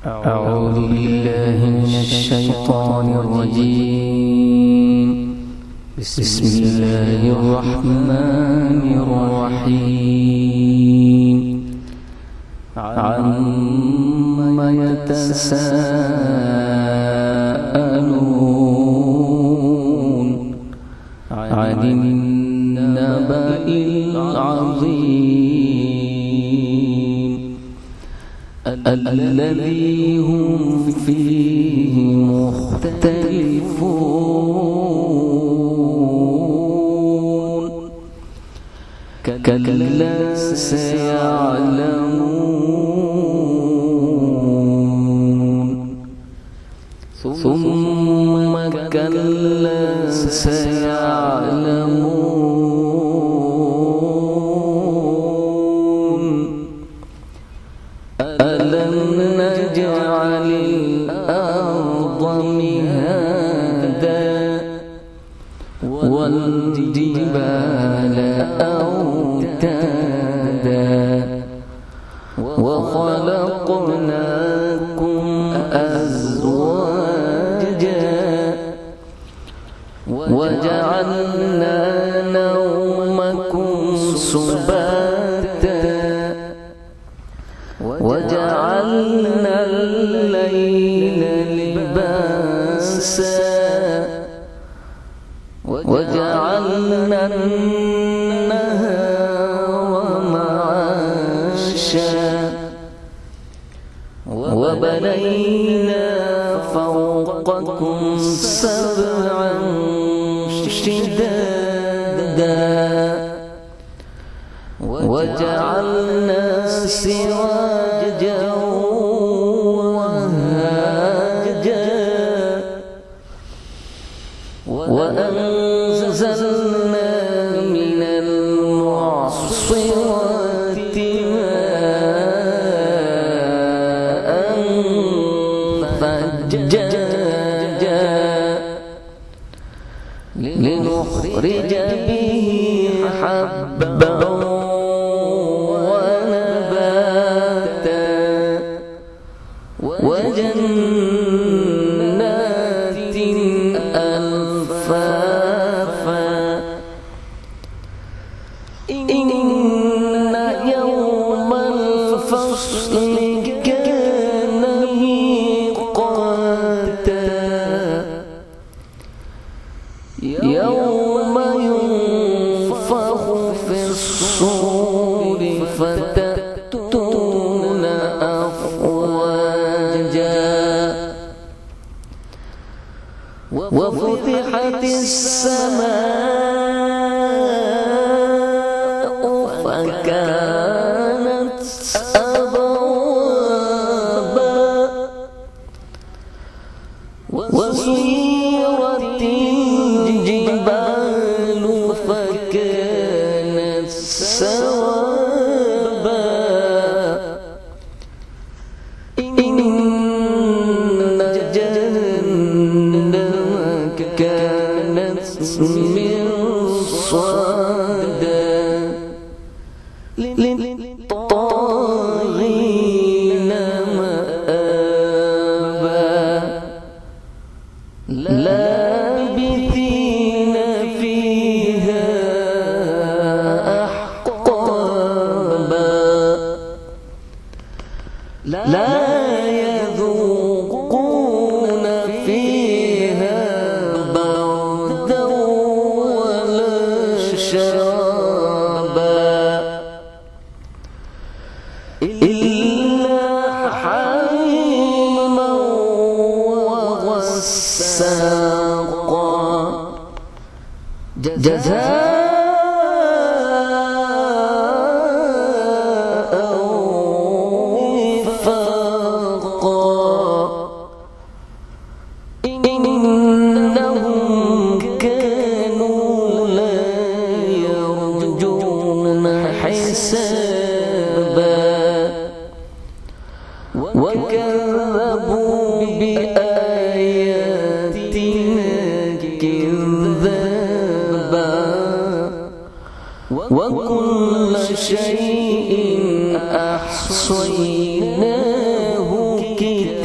أعوذ بالله من الشيطان الرجيم. بسم الله الرحمن الرحيم. عما يتساءلون عن النبأ العظيم الذي هم فيه مختلفون كلا سيعلمون ثم كلا سيعلمون ألم نجعل الأرض مهادا والجبال أوتادا وخلقناكم أزواجا وجعلنا نومكم سباتا وجعلنا الليل لباسا وجعلنا النهار معاشا وبنينا فوقكم سبعا شدادا وجعلنا سراجا وهاجا وأنزلنا من المعصرات ماء ثجاجا لنخرج به حبا وجنات ألفافا إن يوم الفصل كان ميقاتا يوم ينفخ في الصور فتأتون وفتحت السماء فكانت أبوابا وسيرت الجبال فكانت سرابا كانت مرصادا للطاغين مآبا لابثين فيها أحقابا لا يذوقون فيها بردا ولا شرابا إلا حميما وغساقا جزاء إنهم كانوا لا يرجون حسابا وكذبوا بآياتنا كذابا وكل شيء أحصيناه كتابا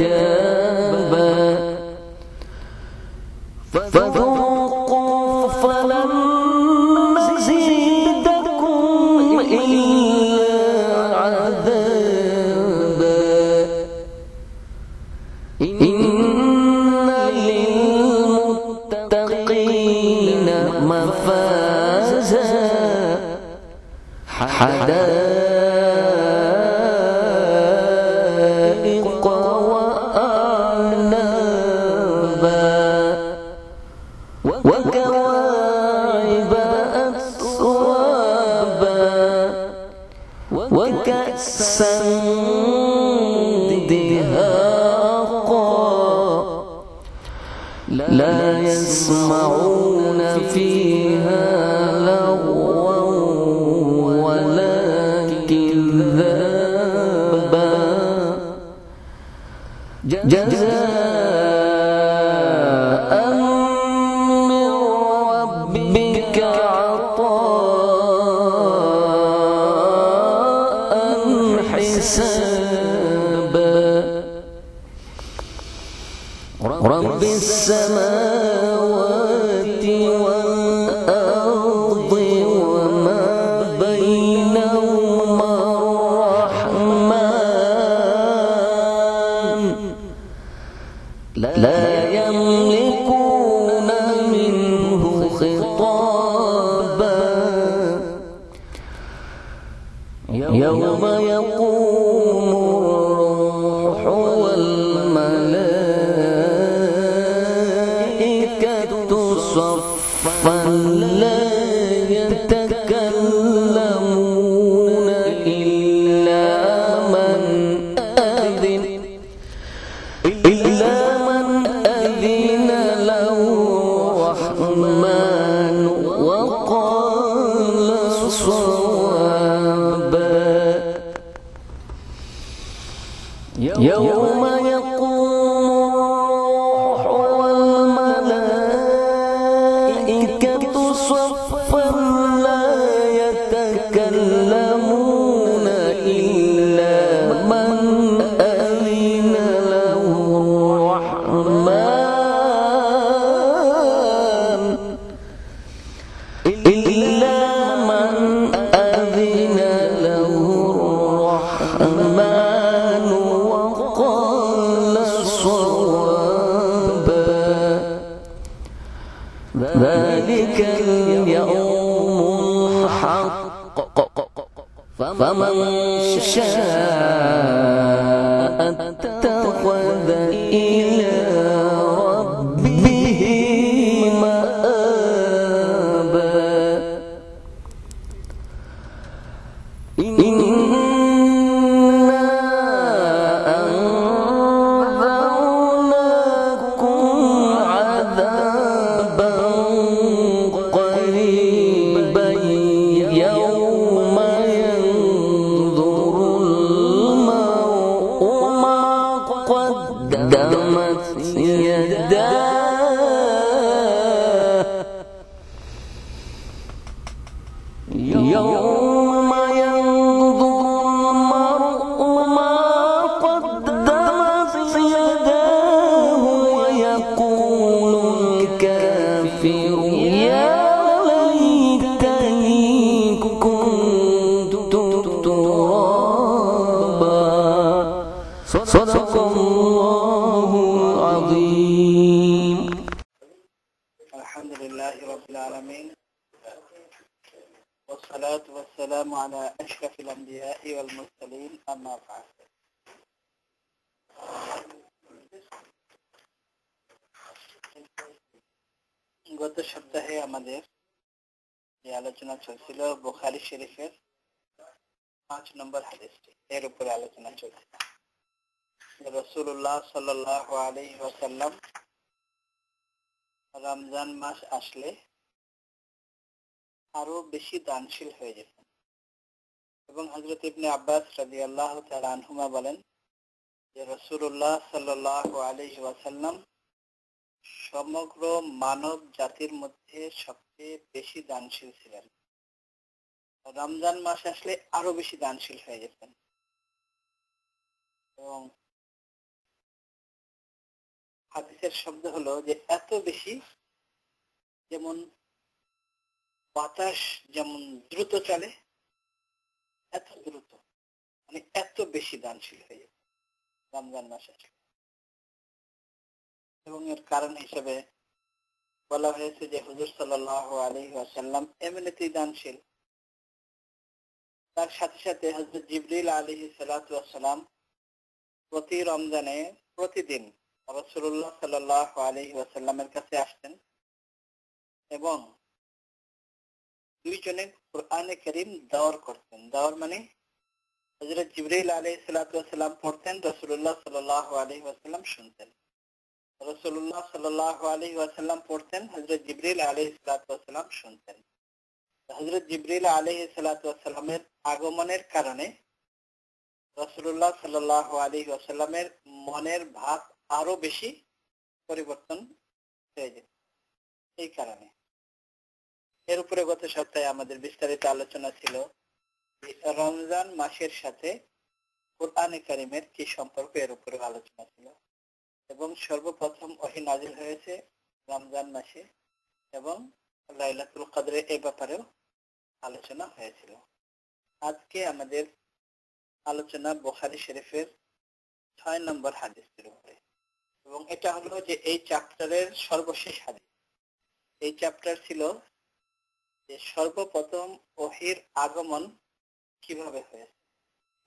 حمدها لا يسمعون فيها لغوا ولا كذابا جزاء من ربك عطاء حسابا رب السماوات والأرض وما بينهما الرحمن لا يملكون منه خطابا يوم يقوم الروح والملائكة صفا لا يتكلمون إلا من أذن له الرحمن وقال صوابا يوم يقوم الروح والملائكة صفا لا يتكلمون إلا من أذن له الرحمن وقال صوابا ذلك اليوم الحق فمن شاء اتخذ إلى ربه مآبا إنا أنذرناكم عذابا قريبا يوم ينظر المرء ما قدمت يداه يوم ينظر المرء ما قدمت يداه ويقول الكافر يا ليتني كنت ترابا صدق الله العظيم. الحمد لله رب العالمين والصلاة والسلام على أشرف الأنبياء والمرسلين أما بعد গত সপ্তাহে আমাদের যে আলোচনা চলছিল বুখারী শরীফের 5 নম্বর হাদিসটি এর উপরে আলোচনা চলছে রাসূলুল্লাহ সাল্লাল্লাহু আলাইহি ওয়াসাল্লাম রমজান মাস আসলে আরো বেশি দানশীল হয়ে যেতেন এবং হযরত ইবনে আব্বাস রাদিয়াল্লাহু তাআলা আনহুমা বলেন যে রাসূলুল্লাহ সাল্লাল্লাহু আলাইহি ওয়াসাল্লাম সমগ্র মানব জাতির মধ্যে সবচেয়ে বেশি দানশীল ছিলেন রমজান মাস আসলে আরো বেশি দানশীল হয়ে যেতেন এবং হাদিসের শব্দ হলো যে এত বেশি যেমন বাতাস যেমন দ্রুত চলে এত দ্রুত মানে এত বেশি দানশীল হয়ে যেত রমজান মাসে এবং এর কারণ হিসেবে বলা হয়েছে যে হুজুর সাল্লাল্লাহু আলাইহি ওয়াসাল্লাম এমনিতেই দানশীল তার সাথে সাথে হযরত জিবরিল আলাইহিস সালাতু ওয়াস সালাম প্রতি রমজানে প্রতিদিন রাসূলুল্লাহ সাল্লাল্লাহু আলাইহি ওয়াসাল্লামের কাছে আসতেন এবং দুইজনে কুরআনে কারীম দাওয়ার করতেন দাওয়ার মানে হযরত জিবরাইল আলাইহিস সালাতু ওয়াস সালাম পড়তেন, রাসূলুল্লাহ সাল্লাল্লাহু আলাইহি ওয়াসাল্লাম শুনতেন। রাসূলুল্লাহ সাল্লাল্লাহু আলাইহি ওয়াসাল্লাম পড়তেন, হযরত জিবরাইল আলাইহিস সালাতু ওয়াস সালাম শুনতেন। হযরত জিবরাইল আলাইহিস সালাতু ওয়াস সালামের আগমনের কারণে রাসূলুল্লাহ সাল্লাল্লাহু আলাইহি ওয়াসাল্লামের মনের ভাব আরো বেশি পরিবর্তন হয়ে যেত। এই কারণে এর উপরে গত সপ্তাহে আমাদের বিস্তারিত আলোচনা ছিল রমজান মাসের সাথে কুরআনে কারীমের কি সম্পর্ক, এর উপরে আলোচনা ছিল। এবং সর্বপ্রথম ওহী নাযিল হয়েছে রমজান মাসে এবং লাইলাতুল কদরে এই ব্যাপারেও আলোচনা হয়েছিল। আজকে আমাদের আলোচনা বুখারী শরীফের 6 নম্বর হাদিসের উপরে, এবং এটা হলো যে এই চ্যাপ্টারের সর্বশেষ হাদিস। এই চ্যাপ্টার ছিল যে সর্বপ্রথম ওহীর আগমন কিভাবে হয়েছে,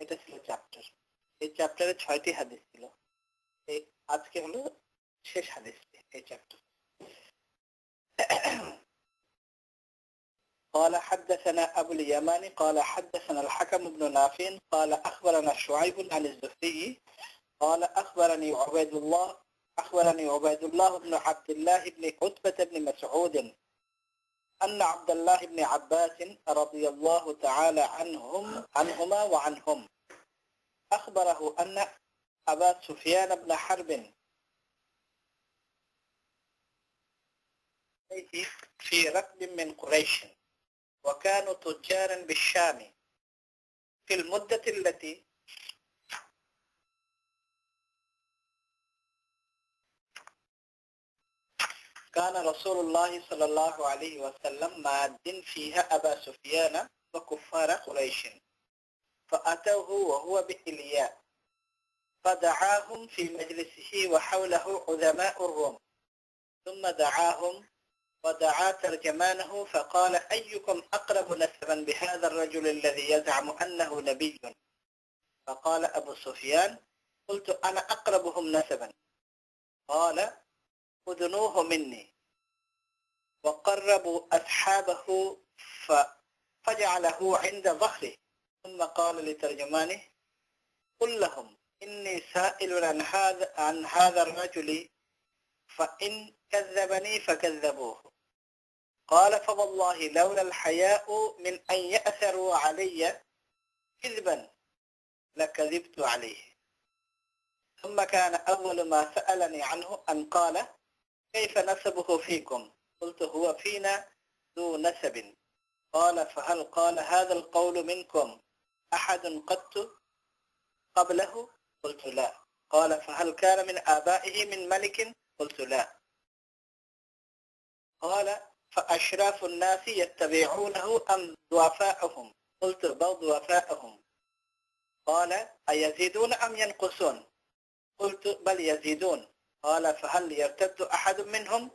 এটা ছিল চ্যাপ্টার। এই চ্যাপ্টারে 6টি হাদিস ছিল। এই আজকে হলো শেষ হাদিস এই চ্যাপ্টার। قال حدثنا أبو اليماني قال حدثنا الحكم بن نافع قال أخبرنا شعيب عن الزهري قال أخبرني عبيد الله بن عبد الله بن عتبة بن مسعود أن عبد الله بن عباس رضي الله تعالى عنهما وعنهم أخبره أن أبا سفيان بن حرب في ركب من قريش وكانوا تجارا بالشام في المدة التي كان رسول الله صلى الله عليه وسلم ماد فيها أبا سفيان وكفار قريش، فأتوه وهو بإلياء فدعاهم في مجلسه وحوله عظماء الروم، ثم دعاهم ودعا ترجمانه فقال أيكم أقرب نسبا بهذا الرجل الذي يزعم أنه نبي؟ فقال أبو سفيان قلت أنا أقربهم نسبا. قال أدنوه مني، وقربوا أصحابه فجعله عند ظهره، ثم قال لترجمانه قل لهم إني سائل عن هذا الرجل فإن كذبني فكذبوه. قال فوالله لولا الحياء من أن يأثروا علي كذبا لكذبت عليه. ثم كان أول ما سألني عنه أن قال كيف نسبه فيكم؟ قلت هو فينا ذو نسب. قال فهل قال هذا القول منكم أحد قط قبله؟ قلت لا. قال فهل كان من آبائه من ملك؟ قلت لا. قال فأشراف الناس يتبعونه أم ضعفاءهم؟ قلت بل ضعفاءهم. قال أيزيدون أم ينقصون؟ قلت بل يزيدون. قال فهل يرتد أحد منهم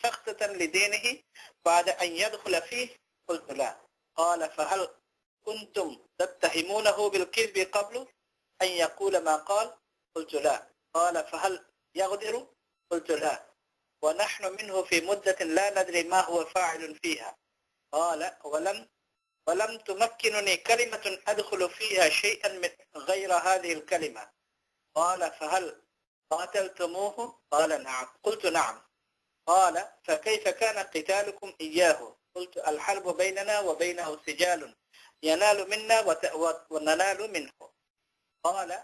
سخطة لدينه بعد أن يدخل فيه؟ قلت لا. قال فهل كنتم تتهمونه بالكذب قبل أن يقول ما قال؟ قلت لا. قال فهل يغدر؟ قلت لا، ونحن منه في مدة لا ندري ما هو فاعل فيها. قال ولم تمكنني كلمة أدخل فيها شيئا من غير هذه الكلمة. قال فهل قاتلتموه؟ قال نعم. قلت نعم. قال فكيف كان قتالكم إياه؟ قلت الحرب بيننا وبينه سجال ينال منا وننال منه. قال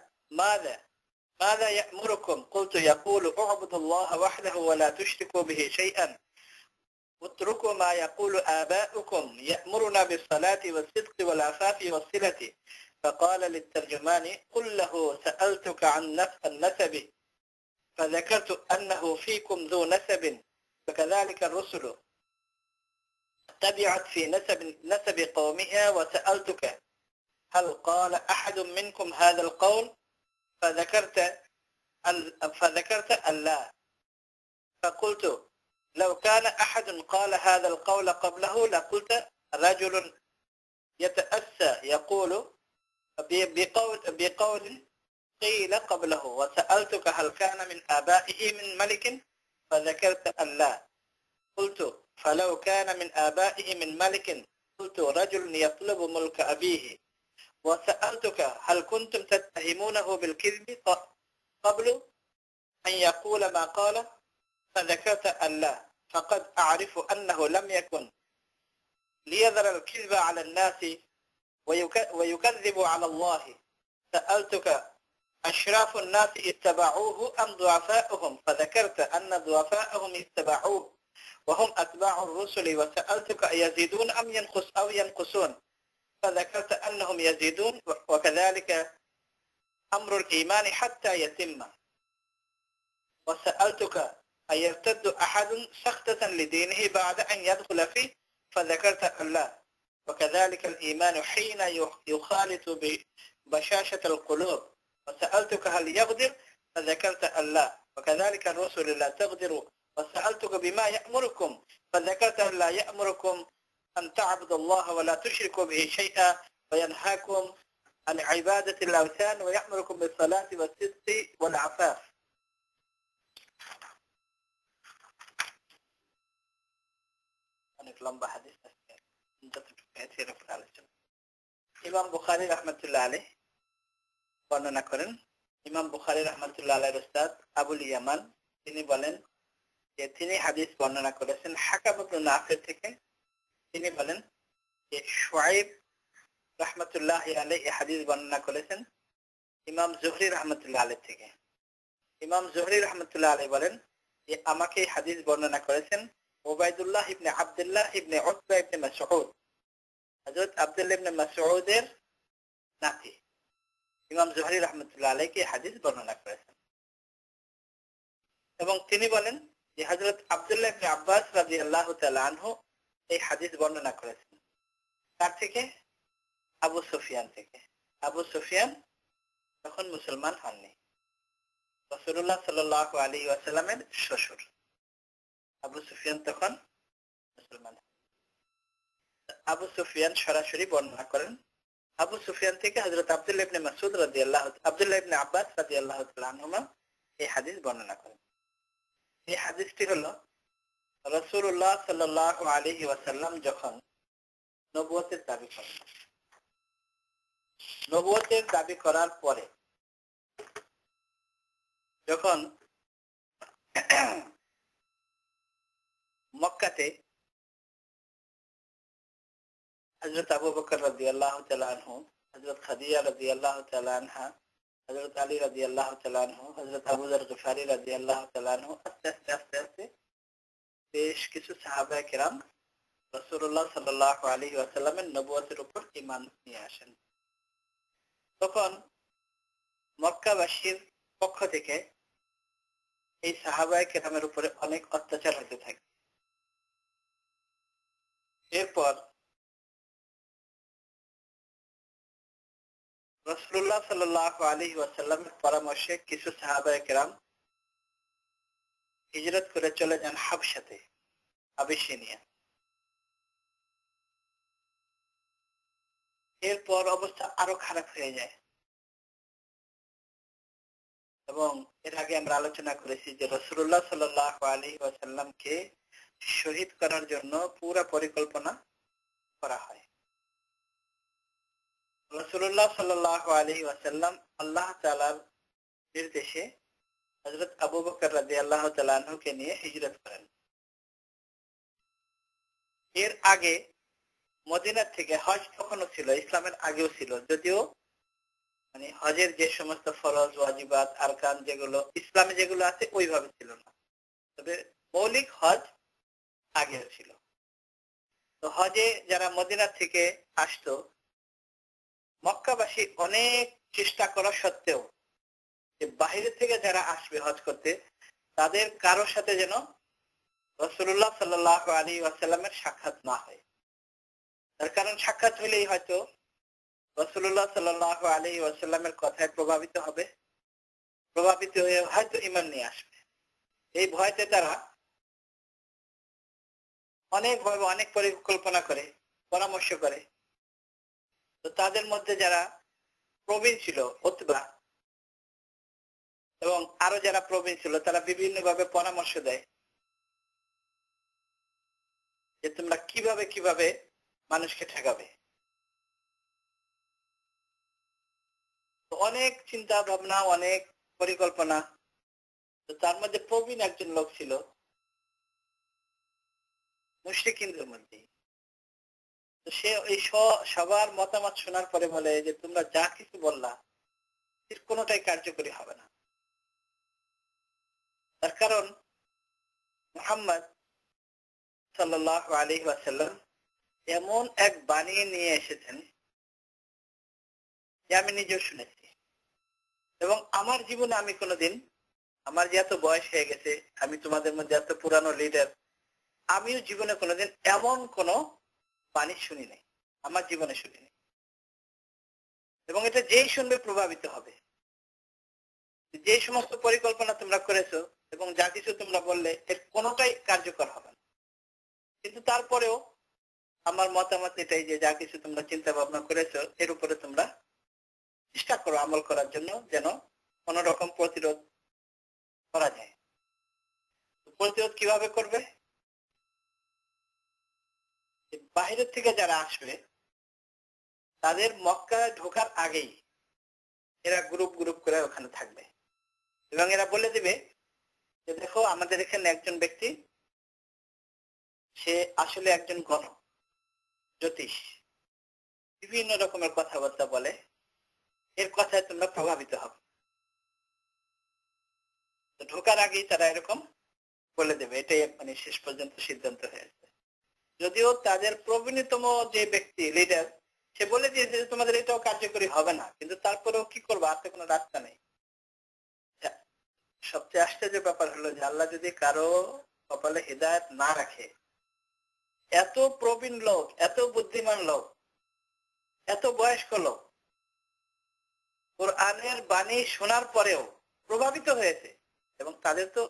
ماذا يأمركم؟ قلت يقول اعبدوا الله وحده ولا تشركوا به شيئا واتركوا ما يقول آباؤكم يأمرنا بالصلاة والصدق والعفاف والصلة. فقال للترجمان قل له سألتك عن النسب فذكرت أنه فيكم ذو نسب، فكذلك الرسل تبعت في نسب قومها، وسألتك هل قال أحد منكم هذا القول؟ فذكرت أن لا. فقلت لو كان أحد قال هذا القول قبله لقلت رجل يتأسى يقول بقول قيل قبله. وسألتك هل كان من آبائه من ملك؟ فذكرت أن لا. قلت فلو كان من آبائه من ملك قلت رجل يطلب ملك أبيه وسألتك هل كنتم تتهمونه بالكذب قبل أن يقول ما قال فذكرت أن لا فقد أعرف أنه لم يكن ليذر الكذب على الناس ويكذب على الله. سألتك أشراف الناس اتبعوه أم ضعفاؤهم فذكرت أن ضعفاءهم اتبعوه وهم أتباع الرسل. وسألتك يزيدون أو ينقصون فذكرت أنهم يزيدون وكذلك أمر الإيمان حتى يتم. وسألتك أيرتد أحد سخطة لدينه بعد أن يدخل فيه فذكرت أن لا وكذلك الإيمان حين يخالط ببشاشة القلوب. وسألتك هل يغدر فذكرت أن لا وكذلك الرسل لا تغدروا. وسألتك بما يأمركم فذكرت أن لا يأمركم أن تعبدوا الله ولا تشركوا به شيئا وينهاكم عن عبادة الأوثان ويأمركم بالصلاة والصدق والعفاف. অনেক লম্বা হাদিস আছে, ইমাম বুখারী রাহমাতুল্লাহ আলাইহি বর্ণনা করেন। ইমাম বুখারী রাহমাতুল্লাহ আলাইহির উস্তাদ আবুল ইয়ামান তিনি বলেন যে তিনি হাদিস বর্ণনা করেছেন হাকাম ইবনে নাফি থেকে। তিনি বলেন যে শুআইব রাহমাতুল্লাহ আলাইহি হাদিস বর্ণনা করেছেন ইমাম জুহরি রাহমাতুল্লাহ আলাইহি থেকে। ইমাম জুহরি রাহমাতুল্লাহ আলাইহি বলেন যে আমাকে হাদিস বর্ণনা করেছেন উবাইদুল্লাহ ইবনে আব্দুল্লাহ ইবনে উতবা ইবনে মাসউদ, হযরত আব্দুল্লাহ ইবনে মাসউদের নাতি। ইমাম জুহরি রাহমাতুল্লাহ আলাইহি হাদিস বর্ণনা করেছেন এবং তিনি বলেন যে হযরত আব্দুল্লাহ ইবনে আব্বাস রাদিয়াল্লাহু তাআলা আনহু এই হাদিস বর্ণনা করেছেন। তার থেকে? আবু সুফিয়ান থেকে। আবু সুফিয়ান তখন মুসলমান হননি, রাসূলুল্লাহ সাল্লাল্লাহু আলাইহি ওয়াসাল্লামের শ্বশুর। আবু সুফিয়ান তখন মুসলমান। আবু সুফিয়ান সরাসরি বর্ণনা করেন। আবু সুফিয়ান থেকে হযরত আব্দুল্লাহ ইবনে মাসউদ রাদিয়াল্লাহু আব্দুল্লাহ ইবনে আব্বাস রাদিয়াল্লাহু তাআলা আনহুমা এই হাদিস বর্ণনা করেন। এই হাদিসটি হলো রাসূলুল্লাহ সাল্লাল্লাহু আলাইহি ওয়াসাল্লাম যখন নবুয়তের দাবি করেন, নবুয়তের দাবি করার পরে যখন মক্কাতে হযরত আবু বকর রাদিয়াল্লাহু তাআলা আনহু, হযরত খাদিজা রাদিয়াল্লাহু তাআলা আনহা, হযরত আলী রাদিয়াল্লাহু তাআলা আনহু, হযরত আবু যর গফারি রাদিয়াল্লাহু তাআলা আনহু আস্তে আস্তে বেশ কিছু সাহাবায়ে কেরাম রাসূলুল্লাহ সাল্লাল্লাহু আলাইহি ওয়াসাল্লামের নবুয়তের উপর ঈমান নিয়ে আসেন। তখন মক্কাবাসীর পক্ষ থেকে এই সাহাবায়ে কেরামের উপরে অনেক অত্যাচার হতে থাকে। এরপর রাসূলুল্লাহ সাল্লাল্লাহু আলাইহি ওয়াসাল্লামের পরামর্শে কিছু সাহাবায়ে কেরাম হিজরত করে চলে যান হাবশাতে, আবিসিনিয়া। এরপর অবস্থা আরো খারাপ হয়ে যায় এবং এর আগে আমরা আলোচনা করেছি যে রাসূলুল্লাহ সাল্লাল্লাহু আলাইহি ওয়াসাল্লামকে শহীদ করার জন্য পুরো পরিকল্পনা করা হয়। রাসূলুল্লাহ সাল্লাল্লাহু আলাইহি ওয়াসাল্লাম আল্লাহ তাআলার নির্দেশে হযরত আবু বকর রাদিয়াল্লাহু তাআলা আনহুকে নিয়ে হিজরত করেন। এর আগে মদিনা থেকে হজ তখনও ছিল, ইসলামের আগেও ছিল, যদিও মানে হজের যে সমস্ত ফরজ ওয়াজিবাত আরকান যেগুলো ইসলামে যেগুলো আছে ওইভাবে ছিল না, তবে মৌলিক হজ আগেও ছিল। তো হজে যারা মদিনা থেকে আসতো, মক্কাবাসী অনেক চেষ্টা করা সত্ত্বেও যে বাইরে থেকে যারা আসবে হজ করতে তাদের কারোর সাথে যেন রাসূলুল্লাহ সাল্লাল্লাহু আলাইহি ওয়াসাল্লামের সাক্ষাৎ না হয়। তার কারণ সাক্ষাৎ হলেই হয়তো রাসূলুল্লাহ সাল্লাল্লাহু আলাইহি ওয়াসাল্লামের কথায় প্রভাবিত হবে, প্রভাবিত হয়ে হয়তো ঈমান নিয়ে আসবে। এই ভয়তে তারা অনেকভাবে অনেক পরিকল্পনা করে, পরামর্শ করে। তো তাদের মধ্যে যারা প্রবীণ ছিল উতবা এবং আরো যারা প্রবীণ ছিল তারা বিভিন্নভাবে পরামর্শ দেয় যে তোমরা কিভাবে মানুষকে ঠেকাবে। অনেক চিন্তা ভাবনা, অনেক পরিকল্পনা। তো তার মধ্যে প্রবীণ একজন লোক ছিল মুশরিকিনদের মধ্যে। তো সে এই সবার মতামত শোনার পরে বলে যে তোমরা যা কিছু বললা এর কোনোটাই কার্যকরী হবে না। তার কারণ মুহাম্মদ সাল্লাল্লাহু আলাইহি ওয়াসাল্লাম এমন এক বাণী নিয়ে এসেছেন যে আমি নিজেও শুনেছি, এবং আমার জীবনে আমি কোনোদিন, আমার যে এত বয়স হয়ে গেছে, আমি তোমাদের মধ্যে এত পুরানো লিডার, আমিও জীবনে কোনোদিন এমন কোনো বাণী শুনি নাই, আমার জীবনে শুনিনি। এবং এটা যেই শুনবে প্রভাবিত হবে। যে সমস্ত পরিকল্পনা তোমরা করেছো এবং যা কিছু তোমরা বললে এর কোনোটাই কার্যকর হবে না। কিন্তু তারপরেও আমার মতামত এটাই যে যা কিছু তোমরা চিন্তা ভাবনা করেছো এর উপরে তোমরা চেষ্টা করো আমল করার জন্য, যেন কোন রকম প্রতিরোধ করা যায়। প্রতিরোধ কিভাবে করবে? বাহিরের থেকে যারা আসবে তাদের মক্কায় ঢোকার আগেই এরা গ্রুপ গ্রুপ করে ওখানে থাকবে এবং এরা বলে দিবে যে দেখো আমাদের এখানে একজন ব্যক্তি, সে আসলে একজন গণ জ্যোতিষ, বিভিন্ন রকমের কথাবার্তা বলে, এর কথায় তোমরা প্রভাবিত হবে। ঢোকার আগেই তারা এরকম বলে দেবে, এটাই মানে শেষ পর্যন্ত সিদ্ধান্ত হয়েছে। যদিও তাদের প্রবীণতম যে ব্যক্তি লিডার, সে বলে দিয়েছে যে তোমাদের এটাও কার্যকরী হবে না, কিন্তু তারপরেও কি করবো, আর তো কোনো রাস্তা নেই। সবচেয়ে আশ্চর্য ব্যাপার হলো যে আল্লাহ যদি কারো কপালে হিদায়াত না রাখে, এত প্রবীণ লোক, এত বুদ্ধিমান লোক, এত বয়স্ক লোক কোরআনের বাণী শোনার পরেও প্রভাবিত হয়েছে। এবং তাদের তো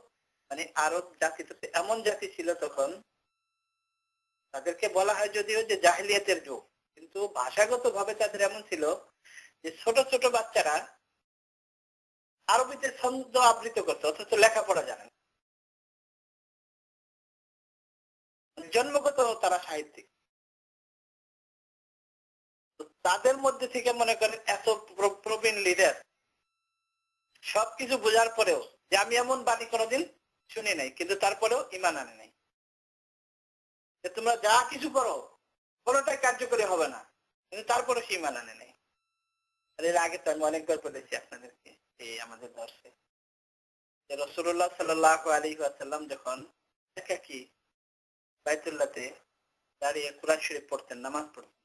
মানে আরব জাতি তো এমন জাতি ছিল তখন, তাদেরকে বলা হয় যদিও যে জাহিলিয়াতের যুগ, কিন্তু ভাষাগত ভাবে তাদের এমন ছিল যে ছোট ছোট বাচ্চারা আরবিতে ছন্দ আবৃত করতো অথচ লেখাপড়া জানে না। জন্মগত তারা সাহিত্যিক। তাদের মধ্যে থেকে মনে করেন এত প্রবীণ লিডার সবকিছু বোঝার পরেও, যে আমি এমন বাণী কোনোদিন শুনি নাই, কিন্তু তারপরেও ঈমান আনে নাই, যে তোমরা যা কিছু করো কোনোটাই কার্যকরী হবে না, কিন্তু তারপরে সে ঈমান আনে নাই। আর এর আগে তো আমি অনেকবার বলেছি আপনাদেরকে এই আমাদের দর্শে, যে রাসূলুল্লাহ সাল্লাল্লাহু আলাইহি ওয়াসাল্লাম যখন একাকী বাইতুল্লাহতে দাঁড়িয়ে কোরআন শরীফ পড়তেন, নামাজ পড়তেন,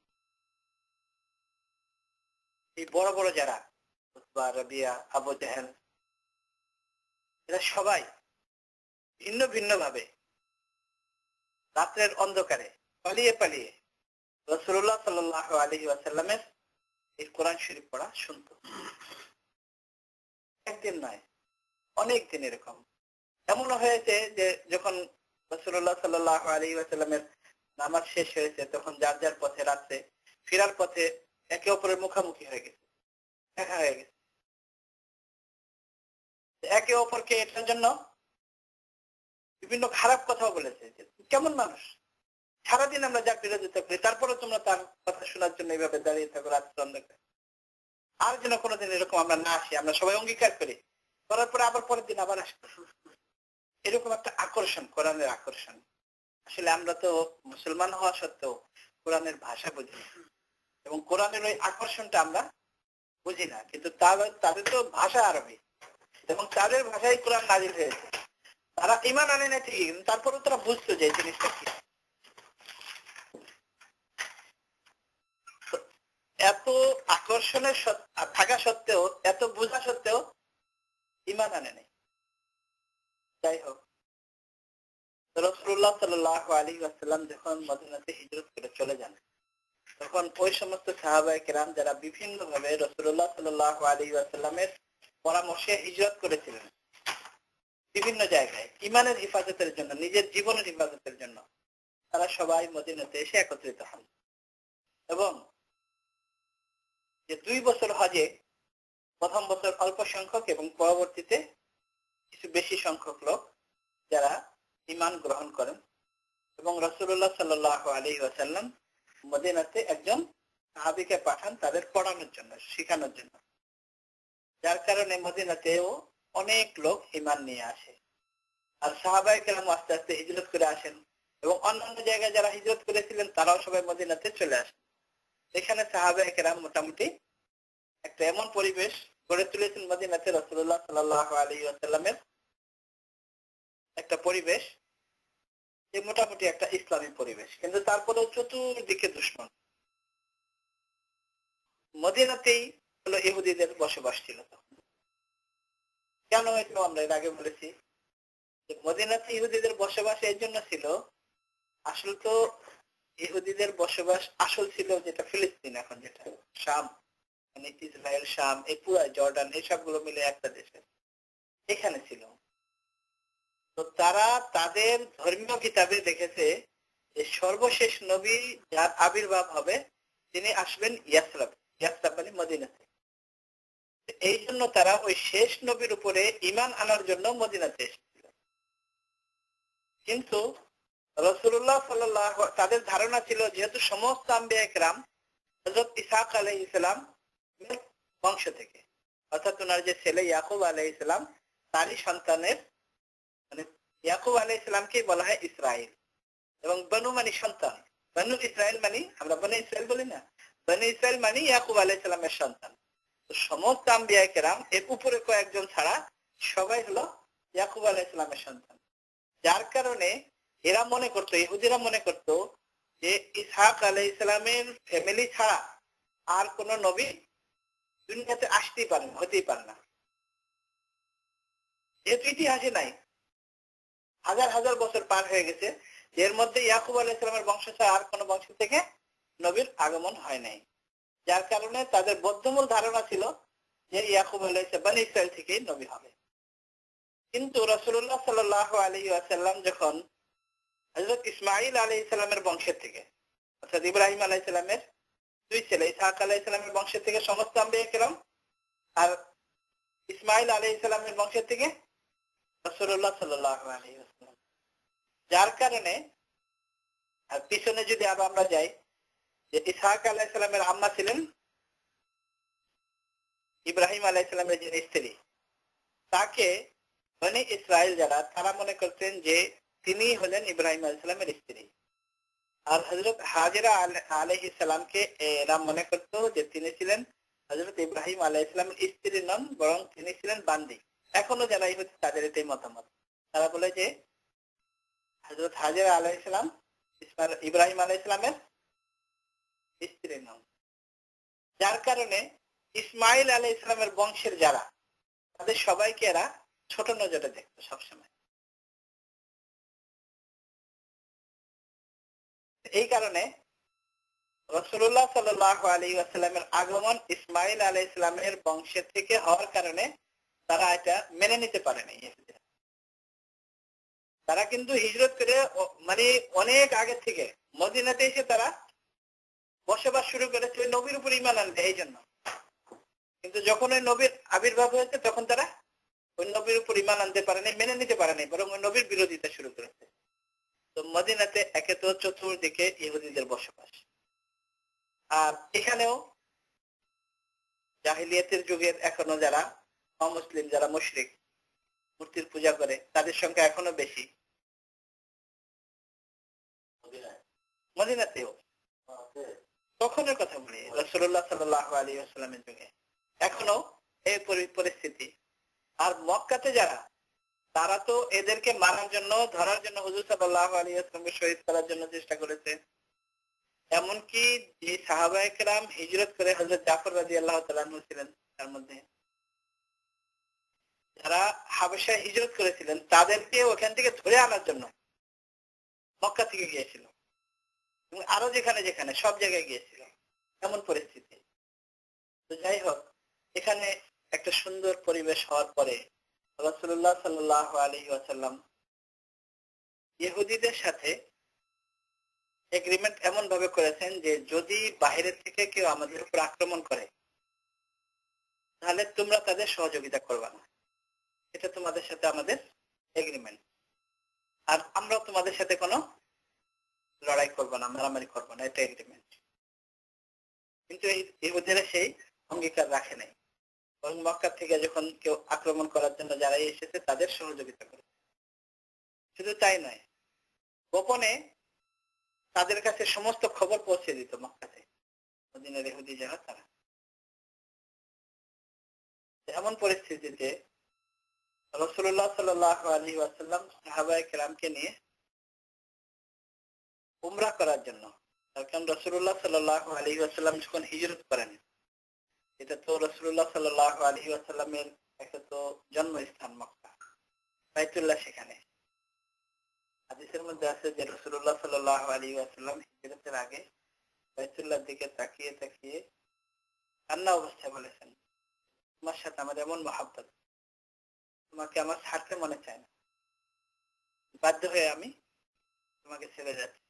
এই বড় বড় যারা উতবা, রাবিয়া, আবু জাহেল, এরা সবাই ভিন্ন ভিন্ন ভাবে রাত্রের অন্ধকারে পালিয়ে পালিয়ে রাসূলুল্লাহ সাল্লাল্লাহু আলাইহি ওয়াসাল্লামের এই কোরআন শরীফ পড়া শুনতো। একদিন নয়, অনেক দিন এরকম। এমনও হয়েছে যে যখন রাসূলুল্লাহ সাল্লাল্লাহু আলাইহি ওয়াসাল্লামের নামাজ শেষ হয়েছে, তখন যার যার পথে রাত্রে ফেরার পথে একে অপরের মুখোমুখি হয়ে গেছে, দেখা হয়ে গেছে। একে অপরকে এটার জন্য বিভিন্ন খারাপ কথাও বলেছে, যে কেমন মানুষ, সারাদিন আমরা যার বিরোধিতা করি তারপরে তোমরা তার কথা শোনার জন্য এইভাবে দাঁড়িয়ে থাকো রাত্রে অন্ধকারে। আর যেন কোনোদিন এরকম আমরা না আসি, আমরা সবাই অঙ্গীকার করি, করার পরে আবার পরের দিন আবার আসবো। এরকম একটা আকর্ষণ, কোরআনের আকর্ষণ। আসলে আমরা তো মুসলমান হওয়া সত্ত্বেও কোরআনের ভাষা বুঝি না, এবং কোরআনের ওই আকর্ষণটা আমরা বুঝি না। কিন্তু তাদের তো ভাষা আরবি, এবং তাদের ভাষায় কোরআন নাজিল হয়েছে। তারা ঈমান আনে না ঠিকই, কিন্তু তারপরেও তারা বুঝতো যে এই জিনিসটা কি। এত আকর্ষণের থাকা সত্ত্বেও, এত বোঝা সত্ত্বেও ঈমান আনে নাই। যাই হোক, রাসূলুল্লাহ সাল্লাল্লাহু আলাইহি ওয়াসাল্লাম যখন মদিনাতে হিজরত করে চলে যান, তখন ওই সমস্ত সাহাবায়ে কেরাম যারা বিভিন্ন ভাবে রাসূলুল্লাহ সাল্লাল্লাহু আলাইহি ওয়াসাল্লামের পরামর্শে হিজরত করেছিলেন বিভিন্ন জায়গায় ঈমানের হেফাজতের জন্য, নিজের জীবনের হেফাজতের জন্য, তারা সবাই মদিনাতে এসে একত্রিত হন। এবং যে 2 বছর হজে, প্রথম বছর অল্প সংখ্যক এবং পরবর্তীতে কিছু বেশি সংখ্যক লোক যারা ঈমান গ্রহণ করেন, এবং রাসূলুল্লাহ সাল্লাল্লাহু আলাইহি ওয়াসাল্লাম মদিনাতে একজন সাহাবীকে পাঠান তাদের পড়ানোর জন্য, শেখানোর জন্য। যার কারণে মদিনাতেও অনেক লোক ঈমান নিয়ে আসে। আর সাহাবায়ে কেরাম আস্তে আস্তে হিজরত করে আসেন এবং অন্যান্য জায়গায় যারা হিজরত করেছিলেন তারাও সবাই মদিনাতে চলে আসেন। এখানে সাহাবায়ে কেরাম মোটামুটি একটা এমন পরিবেশ গড়ে তুলেছেন মদিনাতে, রাসূলুল্লাহ সাল্লাল্লাহু আলাইহি ওয়াসাল্লামের একটা পরিবেশ যে মোটামুটি একটা ইসলামী পরিবেশ, কিন্তু তারপরেও চতুর্দিকে দুশমন। মদিনাতেই হলো ইহুদিদের বসবাস ছিল। কেন হয়েছিল আমরা এর আগে বলেছি যে মদিনাতে ইহুদিদের বসবাস এর জন্য ছিল, আসল তো ইহুদিদের বসবাস আসল ছিল যেটা ফিলিস্তিন, এখন যেটা শাম, মানে ইসরায়েল, শাম, এই পুরো জর্ডান, এসবগুলো মিলে একটা দেশে এখানে ছিল। তো তারা তাদের ধর্মীয় কিতাবে দেখেছে যে সর্বশেষ নবী যার আবির্ভাব হবে তিনি আসবেন ইয়াসরাব, ইয়াসরাব মানে মদিনাতে। এই জন্য তারা ওই শেষ নবীর উপরে ঈমান আনার জন্য মদিনাতে এসেছিল। কিন্তু রাসূলুল্লাহ সাল্লাল্লাহু, তাদের ধারণা ছিল যেহেতু সমস্ত আম্বিয়া কেরাম হযরত ইসহাক আলাইহিস সালাম বংশ থেকে, অর্থাৎ ওনার যে ছেলে ইয়াকুব আলাইহিস সালাম তারই সন্তানের, মানে ইয়াকুব আলাইহিস সালামকে বলা হয় ইসরাইল, এবং বনু মানে সন্তান, বনু ইসরাইল মানে আমরা বনু ইসরাইল বলি না, বনু ইসরাইল মানে ইয়াকুব আলাইহিস সালামের সন্তান। তো সমস্ত আম্বিয়া কেরাম এর উপরে কয়েকজন ছাড়া সবাই হলো ইয়াকুব আলাইহিস সালামের সন্তান। যার কারণে এরা মনে করতো, ইহুদিরা মনে করতো যে ইসহাক আলাইহিস সালামের ফ্যামিলি ছাড়া আর কোন নবী দুনিয়াতে আসতেই পারে না, হতেই পারে না। যেহেতু ইতিহাসে নাই, হাজার হাজার বছর পার হয়ে গেছে, এর মধ্যে ইয়াকুব আলাইহিস সালামের বংশ ছাড়া আর কোন বংশ থেকে নবীর আগমন হয় নাই। যার কারণে তাদের বদ্ধমূল ধারণা ছিল যে ইয়াকুব আলাইহিস সালাম বনী ইসরাইল থেকেই নবী হবে। কিন্তু রাসূলুল্লাহ সাল্লাল্লাহু আলাইহি ওয়াসাল্লাম যখন হযরত ইসমাঈল আলাইহিস সালামের বংশের থেকে, অর্থাৎ ইব্রাহিম আলাইহিস সালামের দুই ছেলে ইসহাক আলাইহিস সালামের বংশের থেকে সমস্ত আম্বিয়া কেরাম, আর ইসমাঈল আলাইহিস সালামের বংশের থেকে রাসূলুল্লাহ সাল্লাল্লাহু আলাইহি ওয়াসাল্লাম। যার কারণে আর পিছনে যদি আরো আমরা যাই, যে ইসহাক আলাইহিস সালামের আম্মা ছিলেন ইব্রাহিম আলাইহিস সালামের যে স্ত্রী, তাকে বনী ইসরাইল যারা তারা মনে করতেন যে তিনি হলেন ইব্রাহিম আলাইহিস সালামের স্ত্রী। আর হযরত হাজেরা আলাইহিস সালামকে এরা মনে করত যে তিনি ছিলেন হযরত ইব্রাহিম আলাইহিস সালামের স্ত্রী নন, বরং তিনি ছিলেন বান্দি। এখনো যারা ইহুদি তাদের এটাই মতামত। তারা বলে যে হযরত হাজেরা আলাইহিস সালাম ইব্রাহিম আলাইহিস সালামের স্ত্রী নন। যার কারণে ইসমাঈল আলাইহিস সালামের বংশের যারা, তাদের সবাইকে এরা ছোট নজরে দেখতো সবসময়। এই কারণে রাসূলুল্লাহ সাল্লাল্লাহু আলাইহি ওয়াসাল্লামের আগমন ইসমাঈল আলাইহিস সালামের বংশের থেকে হওয়ার কারণে তারা এটা মেনে নিতে পারেনি। তারা কিন্তু হিজরত করে মানে অনেক আগে থেকে মদিনাতে এসে তারা বসবাস শুরু করেছে নবীর উপর ঈমান আনতে, এই জন্য। কিন্তু যখন ওই নবীর আবির্ভাব হয়েছে তখন তারা ওই নবীর উপর ঈমান আনতে পারেনি, মেনে নিতে পারেনি, বরং ওই নবীর বিরোধিতা শুরু করেছে। তো মদিনাতে একে তো চতুর্দিকে ইহুদিদের বসবাস, আর এখানেও জাহিলিয়াতের যুগের এখনো যারা অমুসলিম, যারা মুশরিক, মূর্তির পূজা করে, তাদের সংখ্যা এখনো বেশি মদিনাতেও। তখনের কথা বলি, রাসূলুল্লাহ সাল্লাল্লাহু আলাইহি ওয়াসাল্লামের যুগে এখনো এই পরিস্থিতি। আর মক্কাতে যারা, তারা তো এদেরকে মারার জন্য, ধরার জন্য হুজুর সাল্লাল্লাহু আলাইহি ওয়াসাল্লামকে শহীদ করার জন্য চেষ্টা করেছে। এমনকি যে সাহাবায়ে কেরাম হিজরত করে হযরত জাফর রাদিয়াল্লাহু তাআলা আনহু ছিলেন তার মধ্যে, যারা হাবশায় হিজরত করেছিলেন, তাদেরকে ওখান থেকে ধরে আনার জন্য মক্কা থেকে গিয়েছিল, এবং আরো যেখানে যেখানে সব জায়গায় গিয়েছিল, এমন পরিস্থিতি। তো যাই হোক, এখানে একটা সুন্দর পরিবেশ হওয়ার পরে রাসূলুল্লাহ সাল্লাল্লাহু আলাইহি ওয়াসাল্লাম ইহুদিদের সাথে এগ্রিমেন্ট এমন ভাবে করেছেন যে যদি বাইরে থেকে কেউ আমাদের উপর আক্রমণ করে তাহলে তোমরা তাদের সহযোগিতা করবে না, এটা তোমাদের সাথে আমাদের এগ্রিমেন্ট। আর আমরা তোমাদের সাথে কোনো লড়াই করবো না, মারামারি করবো না, এটা এগ্রিমেন্ট। কিন্তু এই ইহুদিরা সেই অঙ্গীকার রাখে নাই, এবং মক্কা থেকে যখন কেউ আক্রমণ করার জন্য যারা এসেছে তাদের সহযোগিতা করে। শুধু তাই নয়, গোপনে তাদের কাছে সমস্ত খবর পৌঁছে দিত মক্কাতে মদিনার ইহুদি যারা তারা। এমন পরিস্থিতিতে রাসূলুল্লাহ সাল্লাল্লাহু আলাইহি ওয়াসাল্লাম সাহাবায়ে কেরামকে নিয়ে উমরা করার জন্য, কারণ রাসূলুল্লাহ সাল্লাল্লাহু আলাইহি ওয়াসাল্লাম যখন হিজরত করেন, এটা তো রাসূলুল্লাহ সাল্লাল্লাহু আলাইহি ওয়াসাল্লামের একটা তো জন্মস্থান মক্কা, বাইতুল্লাহ। সেখানে হাদিসের মধ্যে আছে যে রাসূলুল্লাহ সাল্লাল্লাহু আলাইহি ওয়াসাল্লাম হিজরতের আগে বাইতুল্লাহর দিকে তাকিয়ে তাকিয়ে কান্না অবস্থায় বলেছেন, তোমার সাথে আমার এমন মহব্বত, তোমাকে আমার ছাড়তে মনে চায় না, বাধ্য হয়ে আমি তোমাকে ছেড়ে যাচ্ছি।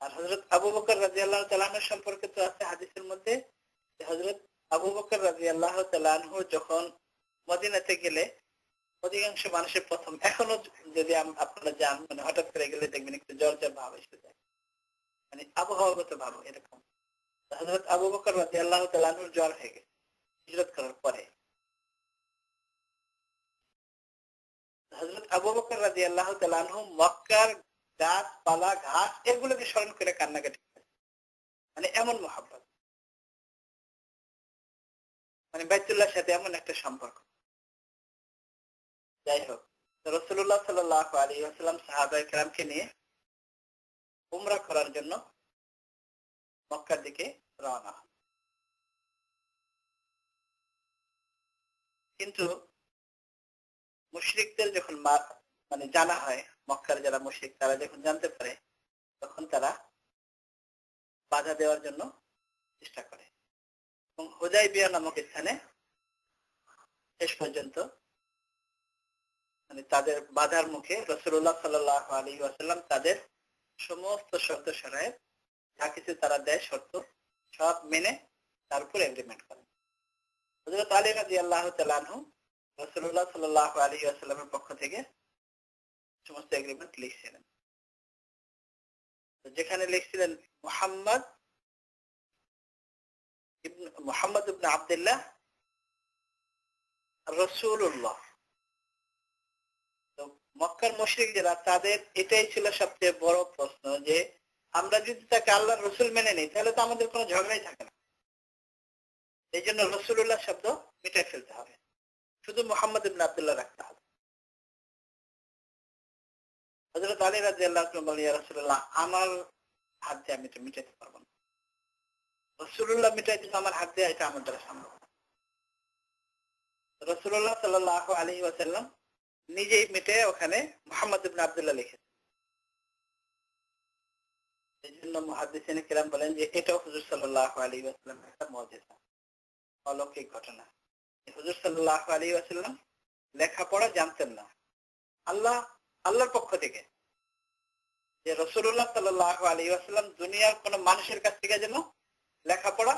আর হযরত আবু বকর রাদিয়াল্লাহু তাআলা আনহু সম্পর্কে তো আছে হাদিসের মধ্যে যে হযরত আবু বকর রাদিয়াল্লাহু তাআলা আনহু যখন মদিনাতে গেলে অধিকাংশ মানুষের প্রথম, এখনো যদি আপনারা যান, মানে হঠাৎ করে গেলে দেখবেন একটু জ্বর জ্বর ভাব এসে যায়, মানে আবহাওয়াগত ভাব এরকম। হযরত আবু বকর রাদিয়াল্লাহু তাআলা আনহুর জ্বর হয়ে গেছে হিজরত করার পরে। হযরত আবু বকর রাদিয়াল্লাহু তাআলা আনহু মক্কার গাছপালা ঘাস এগুলোকে স্মরণ করে কান্নাকাটি করে, মানে এমন মহব্বত, মানে বাইতুল্লাহর সাথে এমন একটা সম্পর্ক। যাই হোক, রাসূলুল্লাহ সাল্লাল্লাহু আলাইহি ওয়াসাল্লাম সাহাবায়ে কেরামকে নিয়ে উমরা করার জন্য মক্কার দিকে রওনা হন। কিন্তু মুশরিকদের যখন মানে জানা হয়, মক্কার যারা মুশরিক তারা যখন জানতে পারে, তখন তারা বাধা দেওয়ার জন্য চেষ্টা করে এবং হুদায়বিয়া নামক স্থানে শেষ পর্যন্ত মানে তাদের বাধার মুখে রাসূলুল্লাহ সাল্লাল্লাহু আলাইহি ওয়াসাল্লাম তাদের সমস্ত শর্ত সরায়, যা কিছু তারা দেয় শর্ত সব মেনে তার উপর এগ্রিমেন্ট করেন। হযরত আলী রাদিয়াল্লাহু তাআলা আনহু রাসূলুল্লাহ সাল্লাল্লাহু আলাইহি ওয়াসাল্লামের পক্ষ থেকে সমস্ত এগ্রিমেন্ট লিখছিলেন। যেখানে লিখছিলেন মুহাম্মদ ইবনে আব্দুল্লাহ রাসূলুল্লাহ, তো মক্কার মুশরিক যারা তাদের এটাই ছিল সবচেয়ে বড় প্রশ্ন যে আমরা যদি তাকে আল্লাহর রাসূল মেনে নিই তাহলে তো আমাদের কোনো ঝগড়াই থাকে না। এই জন্য রাসূলুল্লাহ শব্দ মিটাই ফেলতে হবে, শুধু মুহাম্মদ ইবনে আব্দুল্লাহ রাখতে হবে। হযরত আলী রাদিয়াল্লাহু তাআলা বলেন, ইয়া রাসূলুল্লাহ, আমার হাত দিয়ে আমি এটা মিটাইতে পারবো না, রাসূলুল্লাহ মিটাইতে আমার হাত দিয়ে এটা আমার দ্বারা সম্ভব না। রাসূলুল্লাহ সাল্লাল্লাহু আলাইহি ওয়াসাল্লাম নিজেই মিটে ওখানে মুহাম্মদ ইবনে আব্দুল্লাহ লিখেছেন। এই জন্য মুহাদ্দিসিনে কিরাম বলেন যে এটাও হুজুর সাল্লাল্লাহু আলাইহি ওয়াসাল্লামের একটা মুজিজা, অলৌকিক ঘটনা। হুজুর সাল্লাল্লাহু আলাইহি ওয়াসাল্লাম লেখাপড়া জানতেন না, আল্লাহর পক্ষ থেকে যে রাসূলুল্লাহ সাল্লাল্লাহু আলাইহি ওয়াসাল্লাম দুনিয়ার কোন মানুষের কাছ থেকে যেন লেখাপড়া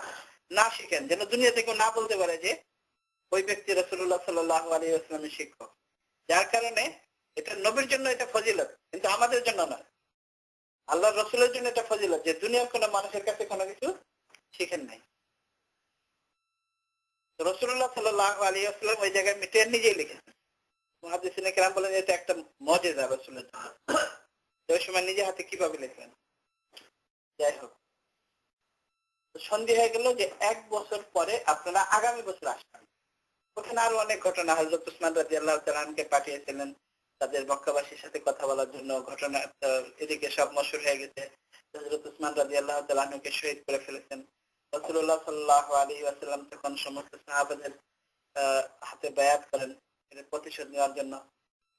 না শিখেন, যেন দুনিয়া থেকে না বলতে পারে যে ওই ব্যক্তি রাসূলুল্লাহ সাল্লাল্লাহু আলাইহি ওয়াসাল্লামের শিক্ষক। যার কারণে এটা নবীর জন্য এটা ফজিলত, কিন্তু আমাদের জন্য নয়। আল্লাহর রাসূলের জন্য এটা ফজিলত যে দুনিয়ার কোন মানুষের কাছে কোনো কিছু শিখেন নাই। রাসূলুল্লাহ সাল্লাল্লাহু আলাইহি ওয়াসাল্লাম ওই জায়গায় মিটে নিজেই লিখেছেন। মুহাদ্দিসিনে কেরাম বলেন এটা একটা মুজিজা রাসূলের জন্য। ওই সময় নিজে হাতে কিভাবে লিখলেন। যাই হোক, সন্ধি হয়ে গেল যে 1 বছর পরে আপনারা আগামী বছর আসবেন। ওখানে আরো অনেক ঘটনা, হযরত উসমান রাদিয়াল্লাহু তাআলা আনহুকে পাঠিয়েছিলেন তাদের মক্কাবাসীর সাথে কথা বলার জন্য। ঘটনা এদিকে সব মশহুর হয়ে গেছে, হযরত উসমান রাদিয়াল্লাহু তাআলা আনহুকে শহীদ করে ফেলেছেন। রাসূলুল্লাহ সাল্লাল্লাহু আলাইহি ওয়াসাল্লাম তখন সমস্ত সাহাবাদের হাতে বায়াত করেন এর প্রতিশোধ নেওয়ার জন্য,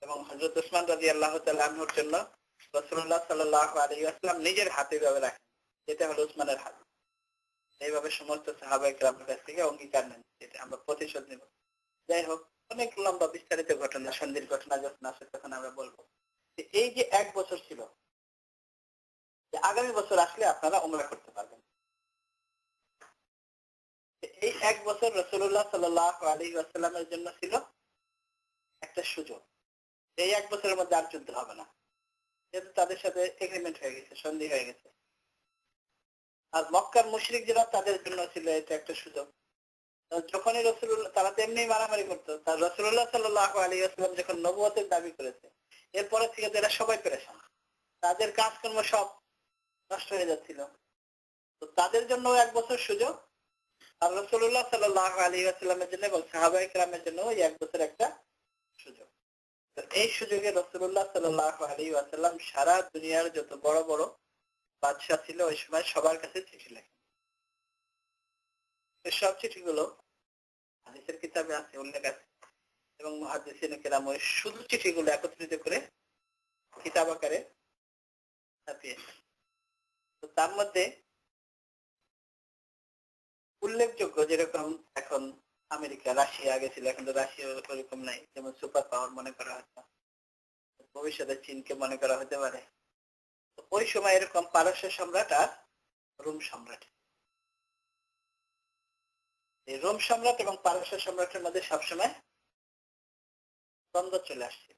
এবং হযরত উসমান রাদিয়াল্লাহু তাআলা আনহুর জন্য রাসূলুল্লাহ সাল্লাল্লাহু আলাইহি ওয়াসাল্লাম নিজের হাতে ভাবে রাখেন, যেটা হলো উসমানের হাত। এইভাবে সমস্ত সাহাবায়ে কেরামের কাছ থেকে অঙ্গীকার নেন যেটা আমরা প্রতিশোধ নেব। যাই হোক, অনেক লম্বা বিস্তারিত ঘটনা, সন্ধির ঘটনা যখন আসে তখন আমরা বলবো। এই যে 1 বছর ছিল, যে আগামী বছর আসলে আপনারা উমরা করতে পারবেন, এই 1 বছর রাসূলুল্লাহ সাল্লাল্লাহু আলাইহি ওয়াসাল্লামের জন্য ছিল একটা সুযোগ। এই 1 বছরের মধ্যে আর যুদ্ধ হবে না, যেহেতু তাদের সাথে এগ্রিমেন্ট হয়ে গেছে, সন্ধি হয়ে গেছে। আর মক্কার মুশরিক যারা তাদের জন্য ছিল এটা একটা সুযোগ তো যখনই রাসূলুল্লাহ, তারা তো এমনি মারামারি করতো, তার রাসূলুল্লাহ সাল্লাল্লাহু আলাইহি ওয়াসাল্লাম যখন নবুয়তের দাবি করেছে, এরপরে থেকে তো এরা সবাই পেরেশান, তাদের কাজকর্ম সব নষ্ট হয়ে যাচ্ছিল। তো তাদের জন্য 1 বছর সুযোগ, আর রাসূলুল্লাহ সাল্লাল্লাহু আলাইহি ওয়াসাল্লামের জন্য এবং সাহাবায়ে কেরামের জন্য ওই 1 বছর একটা সুযোগ। তো এই সুযোগে রাসূলুল্লাহ সাল্লাল্লাহু আলাইহি ওয়াসাল্লাম সারা দুনিয়ার যত বড় বড় বাদশা ছিল ওই সময় সবার কাছে চিঠি লেখেন। সব চিঠিগুলো হাদিসের কিতাবে আছে, উল্লেখ আছে, এবং মুহাদ্দিসিনে কেরাম ওই শুধু চিঠিগুলো একত্রিত করে কিতাব আকারে ছাপিয়েছেন। তো তার মধ্যে উল্লেখযোগ্য, যেরকম এখন আমেরিকা, রাশিয়া আগে ছিল, এখন তো রাশিয়া ওরকম নাই, যেমন সুপার পাওয়ার মনে করা হচ্ছে, ভবিষ্যতে চীনকে মনে করা হতে পারে। তো ওই সময় এরকম পারস্য সম্রাট আর রোম সম্রাট, এই রোম সম্রাট এবং পারস্য সম্রাটের মধ্যে সবসময় দ্বন্দ্ব চলে আসছে,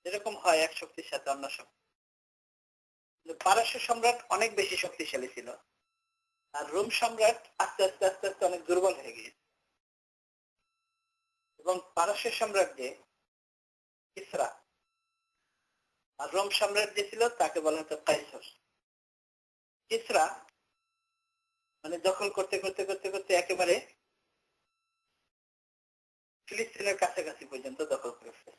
যেরকম হয় এক শক্তির সাথে অন্য শক্তি। পারস্য সম্রাট অনেক বেশি শক্তিশালী ছিল, আর রোম সম্রাট আস্তে আস্তে আস্তে আস্তে অনেক দুর্বল হয়ে গিয়েছে। এবং পারস্য সম্রাট যে কিসরা, আর রোম সম্রাট যে ছিল তাকে বলা হতো কাইসার। কিসরা মানে দখল করতে করতে করতে করতে একেবারে ফিলিস্তিনের কাছাকাছি পর্যন্ত দখল করে ফেলে।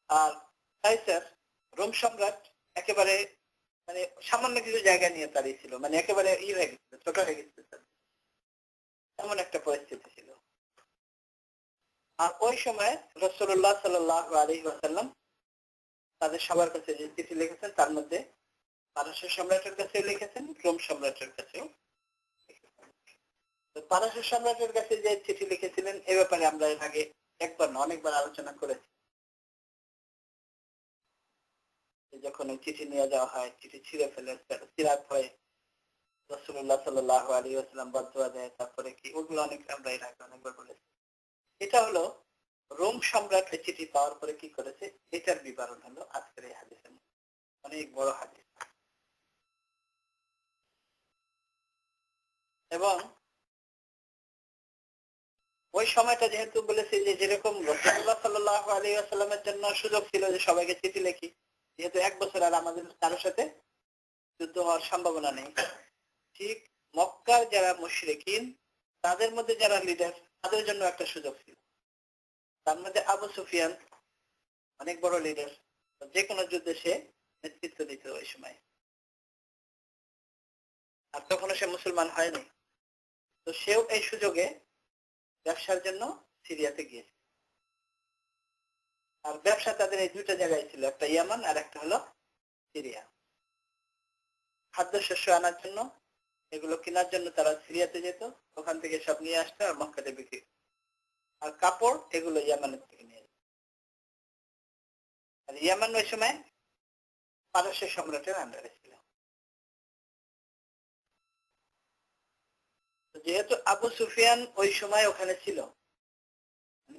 আর কাইসার, রোম সম্রাট, একেবারে মানে সামান্য কিছু জায়গা নিয়ে দাঁড়িয়েছিল, মানে একেবারে হয়ে গেছিল, ছোট হয়ে গেছিল, এমন একটা পরিস্থিতি ছিল। আর ওই সময় রাসূলুল্লাহ সাল্লাল্লাহু আলাইহি ওয়াসাল্লাম তাদের সবার কাছে যে চিঠি লিখেছেন, তার মধ্যে পারস্য সম্রাটের কাছে লিখেছেন, রোম সম্রাটের কাছেও লিখেছেন। তো পারস্য সম্রাটের কাছে যে চিঠি লিখেছিলেন এ ব্যাপারে আমরা এর আগে একবার না অনেকবার আলোচনা করেছি। যখন ওই চিঠি নিয়ে যাওয়া হয়, চিঠি ছিঁড়ে ফেলে, সিরাত হয়ে রাসূলুল্লাহ সাল্লাল্লাহু আলাইহি ওয়াসাল্লাম বদদুয়া দেয়, তারপরে কি, ওগুলো অনেক আমরা এর আগে অনেকবার বলেছি। এটা হলো রোম সম্রাটের চিঠি পাওয়ার পরে কি করেছে, এটার বিবরণ হলো আজকের এই হাদিসের মধ্যে। অনেক বড় হাদিস। এবং ওই সময়টা যেহেতু বলেছি যে যেরকম রাসূলুল্লাহ সাল্লাল্লাহু আলাইহি ওয়াসাল্লামের জন্য সুযোগ ছিল যে সবাইকে চিঠি লিখি, যেহেতু 1 বছর আর আমাদের কারোর সাথে যুদ্ধ হওয়ার সম্ভাবনা নেই, ঠিক মক্কার যারা মুশরিকিন তাদের মধ্যে যারা লিডার, তাদের জন্য একটা সুযোগ ছিল। তার মধ্যে আবু সুফিয়ান অনেক বড় লিডার, যে কোনো যুদ্ধে সে নেতৃত্ব দিত ওই সময়, আর তখনও সে মুসলমান হয়নি। তো সেও এই সুযোগে ব্যবসার জন্য সিরিয়াতে গিয়েছে। আর ব্যবসা তাদের এই দুইটা জায়গায় ছিল, একটা ইয়ামান আর একটা হলো সিরিয়া। খাদ্যশস্য আনার জন্য, এগুলো কেনার জন্য তারা সিরিয়াতে যেত, ওখান থেকে সব নিয়ে আসতো আর মক্কাতে বিক্রি। আর কাপড় এগুলো ইয়ামানের থেকে নিয়ে যেত। আর ইয়ামান ওই সময় পারস্য সম্রাটের আন্ডারে ছিল। যেহেতু আবু সুফিয়ান ওই সময় ওখানে ছিল,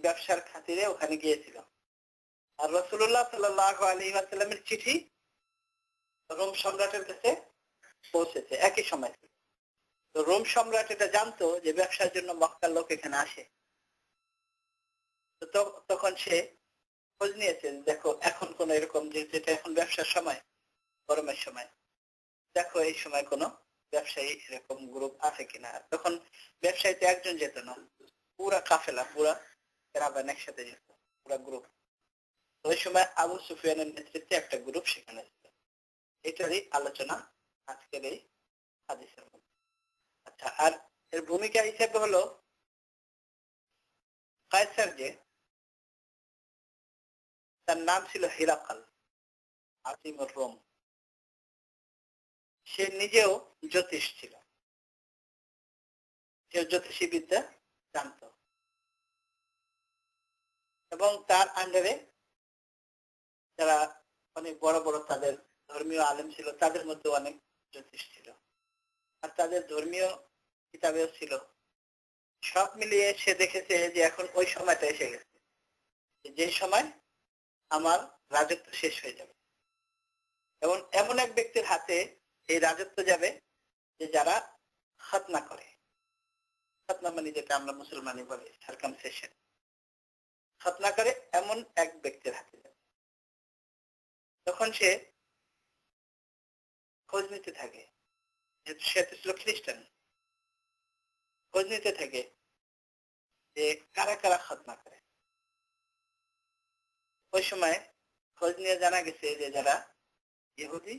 ব্যবসার খাতিরে ওখানে গিয়েছিল, আর রাসূলুল্লাহ সাল্লাল্লাহু আলাইহি ওয়াসাল্লামের চিঠি রোম সম্রাটের কাছে পৌঁছেছে একই সময়। তো রোম সম্রাট এটা জানতো যে ব্যবসার জন্য মক্কার লোক এখানে আসে। তো তখন সে খোঁজ নিয়েছে, দেখো এখন কোন এরকম, যেটা এখন ব্যবসার সময়, গরমের সময়, দেখো এই সময় কোন ব্যবসায়ী এরকম গ্রুপ আছে কিনা। তখন ব্যবসায়ীতে একজন যেত না, পুরা কাফেলা, পুরা কেরাবান একসাথে যেত, পুরা গ্রুপ। ওই সময় আবু সুফিয়ানের নেতৃত্বে একটা গ্রুপ সেখানে ছিল। এটারই আলোচনা আজকের এই হাদিসের মধ্যে। আচ্ছা, আর এর ভূমিকা হিসেবে হলো কায়সার, যে তার নাম ছিল হিরাকাল, আজিমুর রোম, সে নিজেও জ্যোতিষ ছিল, সে জ্যোতিষী বিদ্যা জানত, এবং তার আন্ডারে যারা অনেক বড় বড় তাদের ধর্মীয় আলেম ছিল, তাদের মধ্যে অনেক জ্যোতিষ ছিল, আর তাদের ধর্মীয় কিতাবেও ছিল। সব মিলিয়ে সে দেখেছে যে এখন ওই সময়টা এসে গেছে, যে সময় আমার রাজত্ব শেষ হয়ে যাবে, এবং এমন এক ব্যক্তির হাতে এই রাজত্ব যাবে যে যারা খাতনা করে। খাতনা মানে যেটা আমরা মুসলমানি বলি সার্কামসিশন। খাতনা করে এমন এক ব্যক্তির হাতে যায়। তখন সে খোঁজ নিতে থাকে, যেহেতু সে তো ছিল খ্রিস্টান, খোঁজ নিতে থাকে যে কারা কারা খাতনা করে। ওই সময় খোঁজ নিয়ে জানা গেছে যে যারা ইহুদি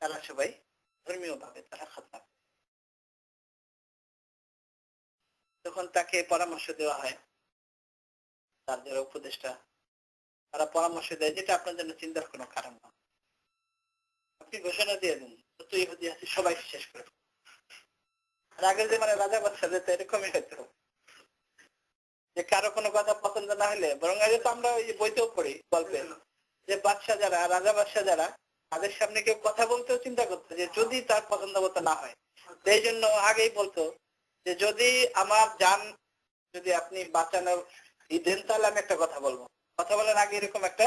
তারা সবাই ধর্মীয় ভাবে তারা খাতনা করে। তখন তাকে পরামর্শ দেওয়া হয়, তার যারা উপদেষ্টা তারা পরামর্শ দেয় যেটা আপনার জন্য চিন্তার কোনো কারণ না, আপনি ঘোষণা দিয়ে দেন যত ইহুদি আছে সবাই শেষ করে। আর আগের যে মানে রাজা বাদশা যেত এরকমই হইতো, যে কারো কোনো কথা পছন্দ না হলে, বরং আগে তো আমরা ওই বইতেও পড়ি গল্পে যে বাদশা যারা, রাজা বাদশা যারা, তাদের সামনে কেউ কথা বলতেও চিন্তা করতো যে যদি তার পছন্দ মতো না হয়, এই জন্য আগেই বলতো যে যদি আমার জান যদি আপনি বাঁচানোর দেন তাহলে আমি একটা কথা বলবো। কথা বলার আগে এরকম একটা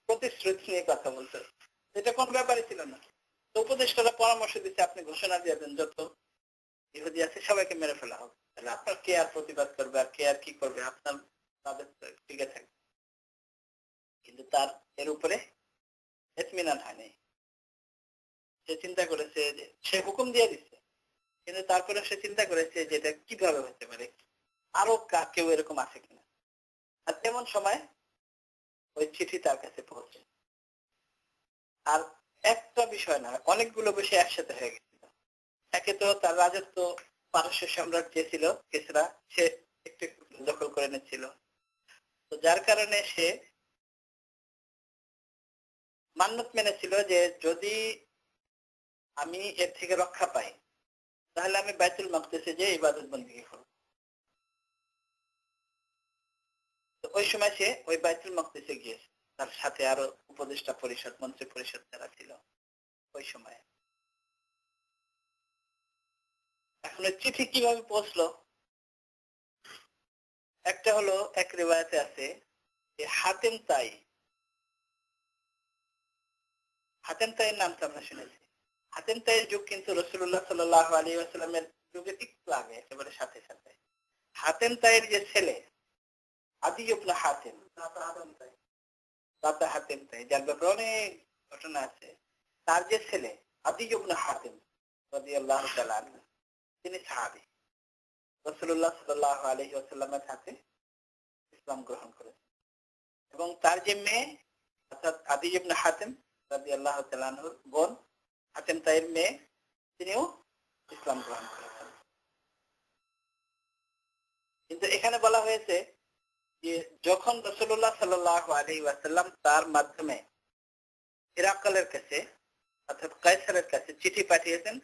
প্রতিশ্রুতি নিয়ে কথা বলতো, এটা কোন ব্যাপারই ছিল না। তো উপদেষ্টারা পরামর্শ দিচ্ছে আপনি ঘোষণা দিয়ে দেন যত ইহুদি আছে সবাইকে মেরে ফেলা হবে, তাহলে আপনার কে আর প্রতিবাদ করবে আর কে আর কি করবে, আপনার তাদের টিকে থাকবে। কিন্তু তার এর উপরে ইতমিনান হয়নি। সে চিন্তা করেছে যে সে হুকুম দিয়ে দিচ্ছে, কিন্তু তারপরে সে চিন্তা করেছে যে এটা কিভাবে হতে পারে, আরো কেউ এরকম আছে কিনা। আর তেমন সময় ওই চিঠি তার কাছে পৌঁছে। আর একটা বিষয় না, অনেকগুলো বিষয় একসাথে হয়ে গেছিল। একে তো তার রাজত্ব পারস্য সম্রাট যে ছিল কিসরা, সে একটু দখল করে নিচ্ছিল, তো যার কারণে সে মান্যত মেনেছিল যে যদি আমি এর থেকে রক্ষা পাই তাহলে আমি বাইতুল মাকদিসে যে ইবাদত বন্দেগী করব। তো ওই সময় সে ওই বাইতুল মাকদিসে গিয়েছে, তার সাথে আরো উপদেষ্টা পরিষদ, মন্ত্রী পরিষদ যারা ছিল ওই সময়। এখন চিঠি কিভাবে পৌঁছলো, একটা হলো এক রিওয়ায়াতে আছে যে হাতেম তাই, হাতেম তাইয়ের নামটা আমরা শুনেছি। হাতেম তাইয়ের যুগ কিন্তু রাসূলুল্লাহ সাল্লাল্লাহু আলাইহি ওয়াসাল্লামের যুগের একটু আগে, একেবারে সাথে সাথে। হাতেম তাইয়ের যে ছেলে আদি ইবনে হাতেম, দাদা হাতেম তাই, যার ব্যাপারে অনেক ঘটনা আছে, তার যে ছেলে আদি ইবনে হাতেম রাদিয়াল্লাহু তাআলা আনহু, তিনি সাহাবী, রাসূলুল্লাহ সাল্লাল্লাহু আলাইহি ওয়াসাল্লামের সাথে ইসলাম গ্রহণ করেছেন। এবং তার যে মেয়ে অর্থাৎ আদি ইবনে হাতেম রাদিয়াল্লাহু তাআলা আনহুর বোন হাতেম তাইয়ের মেয়ে, তিনিও ইসলাম গ্রহণ করেছেন। কিন্তু এখানে বলা হয়েছে যে যখন রাসূলুল্লাহ সাল্লাল্লাহু আলাইহি ওয়াসাল্লাম তার মাধ্যমে হিরাক্কালের কাছে অর্থাৎ কায়সারের কাছে চিঠি পাঠিয়েছেন,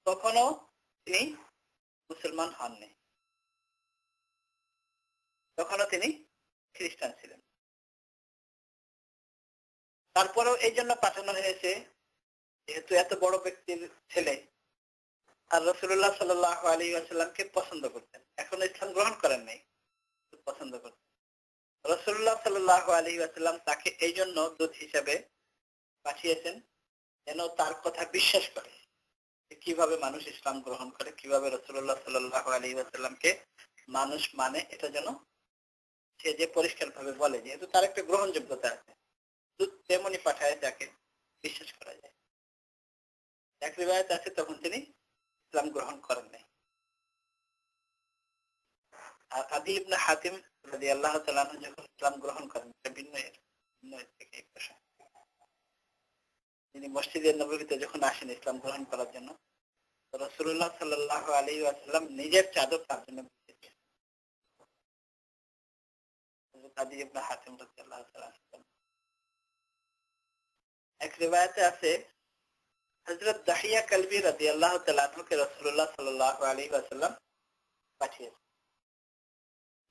তখনও তিনি মুসলমান হননি, তখনও তিনি খ্রিস্টান ছিলেন। তারপরেও এই জন্য পাঠানো হয়েছে যেহেতু এত বড় ব্যক্তির ছেলে আর রাসূলুল্লাহ সাল্লাল্লাহু আলাইহি ওয়াসাল্লামকে পছন্দ করতেন, এখনো ইসলাম গ্রহণ করেন নাই, পছন্দ করতেন। রাসূলুল্লাহ সাল্লাল্লাহু আলাইহি ওয়াসাল্লাম তাকে এই জন্য দূত হিসেবে পাঠিয়েছেন যেন তার কথা বিশ্বাস করে, কিভাবে মানুষ ইসলাম গ্রহণ করে, কিভাবে রাসূলুল্লাহ সাল্লাল্লাহু আলাইহি ওয়াসাল্লামকে মানুষ মানে, এটা যেন সে যে পরিষ্কার ভাবে বলে, যেহেতু তার একটা গ্রহণযোগ্যতা আছে, দূত তেমনি পাঠায় যাকে বিশ্বাস করা যায়। এক রিওয়ায়াত আছে তখন তিনি ইসলাম গ্রহণ করেন নাই। আর আদি ইবনে হাতিম রাদিয়াল্লাহু তাআলা আনহু যখন ইসলাম গ্রহণ করেন, ভিন্ন থেকে এক বিষয়, তিনি মসজিদে নববীতে যখন আসেন ইসলাম গ্রহণ করার জন্য, রাসূলুল্লাহ সাল্লাল্লাহু আলাইহি ওয়াসাল্লাম নিজের চাদর তার জন্য দিয়েছেন। আদি ইবনে হাতিম রাদিয়াল্লাহু তাআলা আনহু। এক রিওয়ায়াতে আছে হযরত দাহিয়া কালবি রাদিয়াল্লাহু তাআলা আনহুকে রাসূলুল্লাহ সাল্লাল্লাহু আলাইহি ওয়াসাল্লাম পাঠিয়েছেন।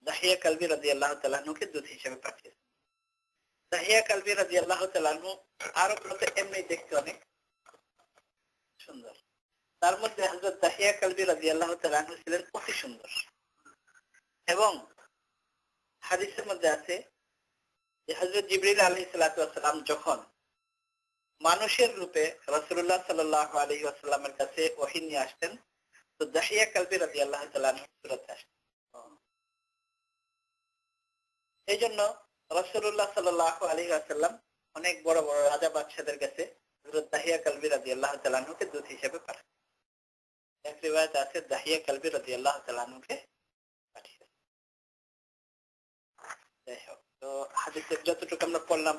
দাহিয়া কালবি রাদিয়াল্লাহু তাআলা আনহুকে দূত হিসেবে পাঠিয়েছেন। দাহিয়া কালবি রাদিয়াল্লাহু তাআলা আনহু আরব লোকে এমনি দেখতে অনেক সুন্দর, তার মধ্যে হযরত দাহিয়া কালবি রাদিয়াল্লাহু তাআলা আনহু ছিলেন অতি সুন্দর। এবং হাদিসের মধ্যে আছে যে হযরত জিবরিল আলাইহিস সালাতু ওয়াস সালাম যখন মানুষের রূপে রাসূলুল্লাহ সাল্লাল্লাহু আলাইহি ওয়াসাল্লামের কাছে ওহী নিয়ে আসতেন, তো দাহিয়া কালবি রাদিয়াল্লাহু তাআলা আনহু সূরাতে আসে। এই জন্য রাসূলুল্লাহ সাল্লাল্লাহু আলাইহি ওয়াসাল্লাম অনেক বড় বড় রাজা বাদশাদের কাছে হযরত দাহিয়া কালবি রাদিয়াল্লাহু তাআলা আনহুকে দূত হিসেবে পাঠান। এক রিওয়ায়াত আছে দাহিয়া কালবি রাদিয়াল্লাহু তাআলা আনহুকে পাঠিয়েছেন। যাই হোক, তো হাদিসের যতটুকু আমরা পড়লাম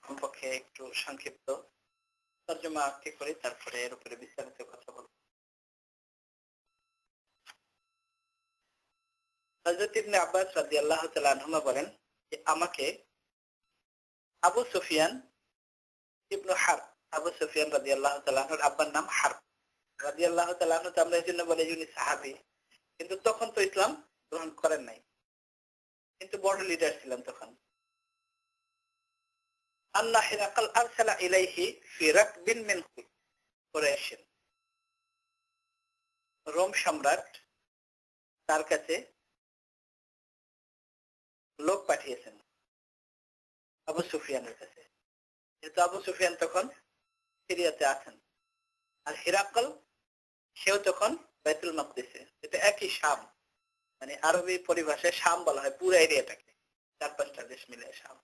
কমপক্ষে একটু সংক্ষিপ্ত তরজমা আঁকতে করি, তারপরে এর উপরে বিস্তারিত কথা বলব। হযরত ইবনে আব্বাস রাদিয়াল্লাহু তাআলা আনহুমা বলেন যে আমাকে আবু সুফিয়ান ইবনে হারব, আবু সুফিয়ান রাদিয়াল্লাহু তাআলা আনহুর আব্বার নাম হারব রাদিয়াল্লাহু তাআলা আনহু, আমরা এজন্য বলি যিনি সাহাবী, কিন্তু তখন তো ইসলাম গ্রহণ করেন নাই, কিন্তু বড় লিডার ছিলেন তখন। আন্না হিরাকাল আরসালা ইলাইহি ফি রাকবিন মিন কুরাইশ, রোম সম্রাট তার কাছে লোক পাঠিয়েছেন আবু সুফিয়ানের কাছে, যেহেতু আবু সুফিয়ান তখন সিরিয়াতে আছেন, আর হিরাকল সেও তখন বাইতুল মাকদিসে, এটা একই শাম, মানে আরবি পরিভাষায় শাম বলা হয় পুরো এরিয়াটাকে, 4-5টা দেশ মিলে শাম।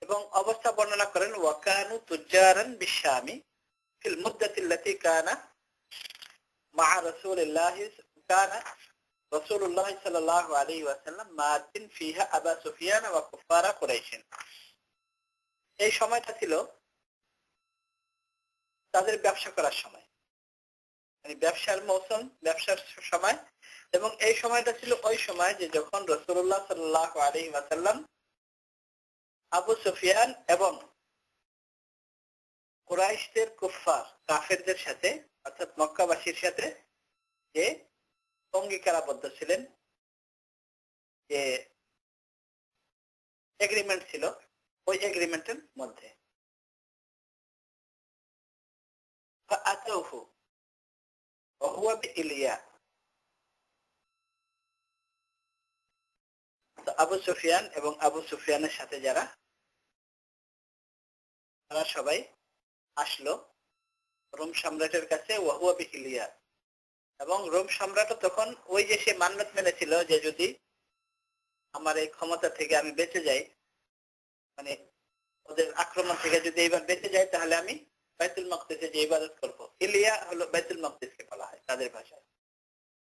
এবং অবস্থা বর্ণনা করেন ওয়াকানু তুজারান বিশামি ফিল মুদ্দাতিল্লাতি কানা মা রাসূলিল্লাহ কানা রাসূলুল্লাহ সাল্লাল্লাহু আলাইহি ওয়াসাল্লাম মাতিন ফিহা আবু সুফিয়ান ওয়া কুফারা কুরাইশ। এই সময়টা ছিল তাদের ব্যবসা করার সময়, মানে ব্যবসার মৌসুম, ব্যবসার সময়, এবং এই সময়টা ছিল ওই সময় যে যখন রাসূলুল্লাহ সাল্লাল্লাহু আলাইহি ওয়াসাল্লাম আবু সুফিয়ান এবং কুরাইশদের কুফফার কাফেরদের সাথে, অর্থাৎ মক্কাবাসীর সাথে যে অঙ্গীকারাবদ্ধ ছিলেন, যে এগ্রিমেন্ট ছিল, ওই এগ্রিমেন্টের মধ্যে ফাআতাউহু ওয়া হুয়া বিইলিয়া, তো আবু সুফিয়ান এবং আবু সুফিয়ানের সাথে যারা, তারা সবাই আসলো রোম সম্রাটের কাছে ওয়া হুয়া বিইলিয়া, এবং রোম সম্রাটও তখন ওই যে সে মান্নত মেনেছিল যে যদি আমার এই ক্ষমতা থেকে আমি বেঁচে যাই, মানে ওদের আক্রমণ থেকে যদি এইবার বেঁচে যাই, তাহলে আমি বাইতুল মাকদিসে যে ইবাদত করব। ইলিয়া হলো বাইতুল মাকদিসকে বলা হয় তাদের ভাষায়।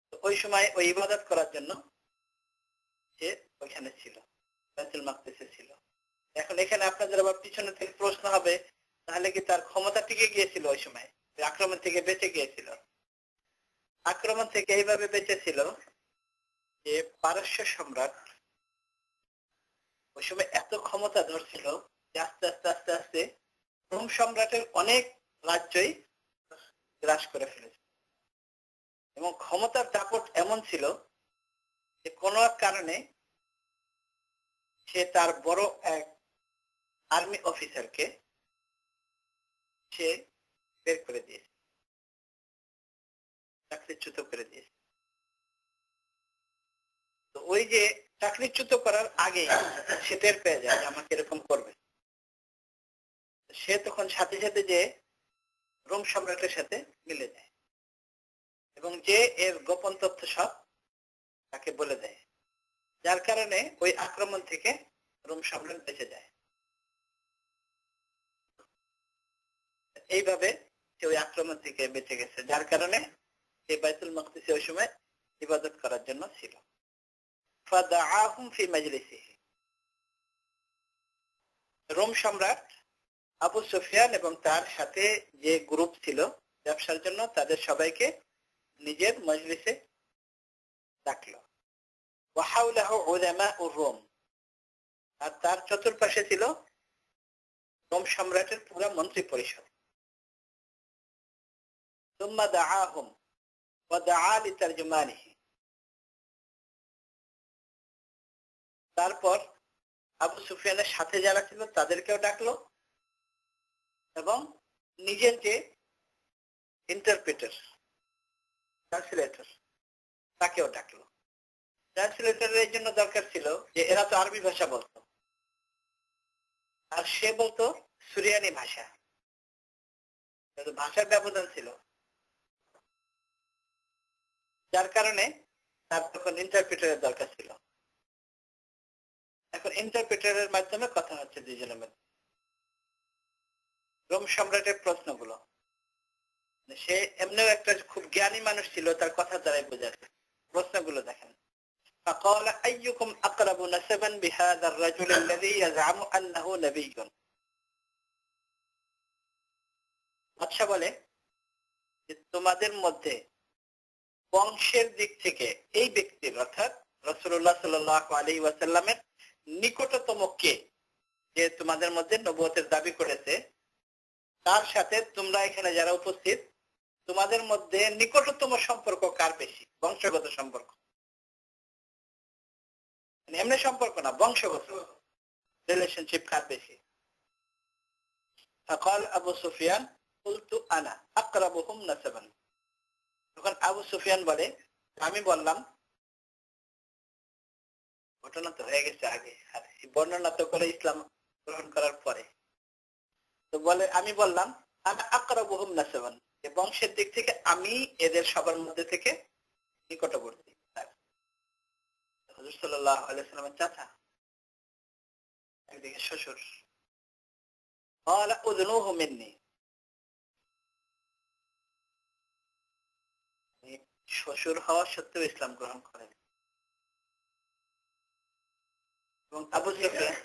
তো ওই সময় ওই ইবাদত করার জন্য সে ওইখানে ছিল, বাইতুল মাকদিসে ছিল। এখন এখানে আপনাদের আবার পিছনে থেকে প্রশ্ন হবে, তাহলে কি তার ক্ষমতা টিকে গিয়েছিল ওই সময়, আক্রমণ থেকে বেঁচে গিয়েছিল? আক্রমণ থেকে এইভাবে বেঁচেছিল যে পারস্য সম্রাট ওই সময় এত ক্ষমতা ধরছিল যে আস্তে আস্তে আস্তে আস্তে রোম সম্রাটের অনেক রাজ্যই গ্রাস করে ফেলেছে, এবং ক্ষমতার দাপট এমন ছিল যে কোনো এক কারণে সে তার বড় এক আর্মি অফিসারকে সে বের করে দিয়েছে, চাকরিচ্যুত করে দিয়েছে। তো ওই যে চাকরিচ্যুত করার আগে সে টের পেয়ে যায় যে আমাকে এরকম করবে, সে তখন সাথে সাথে যে রোম সম্রাটের সাথে মিলে যায় এবং যে এর গোপন তথ্য সব তাকে বলে দেয়, যার কারণে ওই আক্রমণ থেকে রোম সম্রাট বেঁচে যায়। এইভাবে সে ওই আক্রমণ থেকে বেঁচে গেছে, যার কারণে সে বাইতুল মাকদিসে ওই সময় ইবাদত করার জন্য ছিল। ফাদাআহুম ফি মাজলিসিহি, রোম সম্রাট আবু সুফিয়ান এবং তার সাথে যে গ্রুপ ছিল ব্যবসার জন্য, তাদের সবাইকে নিজের মজলিসে ডাকলো। ওয়া হাওলাহু উলামাউর রোম, আর তার চতুর্পাশে ছিল রোম সম্রাটের পুরো মন্ত্রী পরিষদ। সুম্মা দাআহুম ওয়া দাআ লিতারজুমানিহি, তারপর আবু সুফিয়ানের সাথে যারা ছিল তাদেরকেও ডাকলো, এবং নিজের যে ইন্টারপ্রেটার, ট্রান্সলেটর, তাকেও ডাকলো। ট্রান্সলেটরের জন্য দরকার ছিল যে এরা তো আরবি ভাষা বলতো, আর সে বলতো সুরিয়ানি ভাষা, ভাষার ব্যবধান ছিল। যার কারণে তার তখন ইন্টারপ্রিটারের দরকার ছিল। এখন ইন্টারপ্রিটারের মাধ্যমে কথা হচ্ছে দুইজনের মধ্যে। রোম সম্রাটের প্রশ্নগুলো, সে এমনিও একটা খুব জ্ঞানী মানুষ ছিল, তার কথা দ্বারাই বোঝা যায়। প্রশ্নগুলো দেখেন। فقال أيكم أقرب نسبا بهذا الرجل الذي يزعم أنه نبي। আচ্ছা বলে যে তোমাদের মধ্যে বংশের দিক থেকে এই ব্যক্তির অর্থাৎ রাসূলুল্লাহ সাল্লাল্লাহু আলাইহি ওয়াসাল্লামের নিকটতম কে, যে তোমাদের মধ্যে নবুয়তের দাবি করেছে, তার সাথে তোমরা এখানে যারা উপস্থিত তোমাদের মধ্যে নিকটতম সম্পর্ক কার বেশি, বংশগত সম্পর্ক, এমনি সম্পর্ক না, বংশগত রিলেশনশিপ কার বেশি। فقال আবু সুফিয়ান قلت انا اقربهم نسبا। তখন আবু সুফিয়ান বলে আমি বললাম, ঘটনা তো হয়ে গেছে আগে, আর বর্ণনা তো করে ইসলাম গ্রহণ করার পরে, তো বলে আমি বললাম আনা আকরাবুহুম নাসাবান, যে বংশের দিক থেকে আমি এদের সবার মধ্যে থেকে নিকটবর্তী। হুজুর সাল্লাল্লাহু আলাইহি ওয়াসাল্লামের চাচা, একদিকে শ্বশুর। قال اذنوه مني। শ্বশুর হওয়া সত্ত্বেও ইসলাম গ্রহণ করেন। এবং আবু সুফিয়ান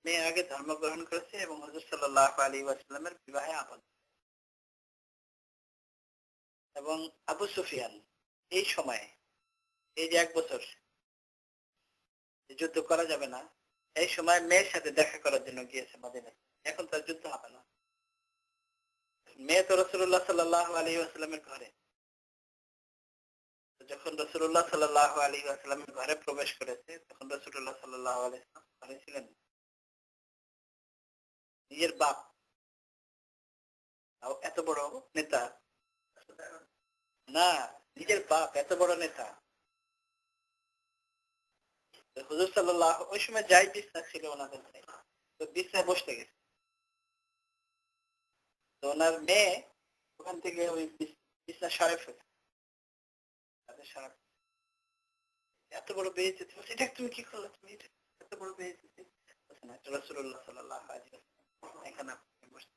মেয়ে আগে ধর্ম গ্রহণ করেছে এবং হুজুর সাল্লাল্লাহু আলাইহি ওয়াসাল্লামের বিবাহে আবদ্ধ। এবং আবু সুফিয়ান এই সময়ে, এই যে 1 বছর যুদ্ধ করা যাবে না, এই সময় মেয়ের সাথে দেখা করার জন্য গিয়েছে মদিনায়। এখন তার যুদ্ধ হবে না, মেয়ে তো রাসূলুল্লাহ সাল্লাল্লাহু আলাইহি ওয়াসাল্লামের ঘরে। যখন রাসূলুল্লাহ সাল্লাল্লাহু আলাইহি ওয়াসাল্লামের ঘরে প্রবেশ করেছে, তখন রাসূলুল্লাহ সাল্লাল্লাহু আলাইহি ওয়াসাল্লাম ঘরে ছিলেন। নিজের বাপ এত বড় নেতা না, নিজের বাপ এত বড় নেতা। হুজুর সাল্লাল্লাহু, ওই সময় যাই বিছনা ছিল ওনাদের, তো বিছনায় বসতে গেছে, তো ওনার মেয়ে ওখান থেকে ওই বিছনা সরে ফেলে, এত বড় বেইজ্জতি, এটা তুমি কি করলে, তুমি এত বড় বেইজ্জতি। রাসূলুল্লাহ সাল্লাল্লাহু আলাইহি ওয়াসাল্লাম এখানে বসে,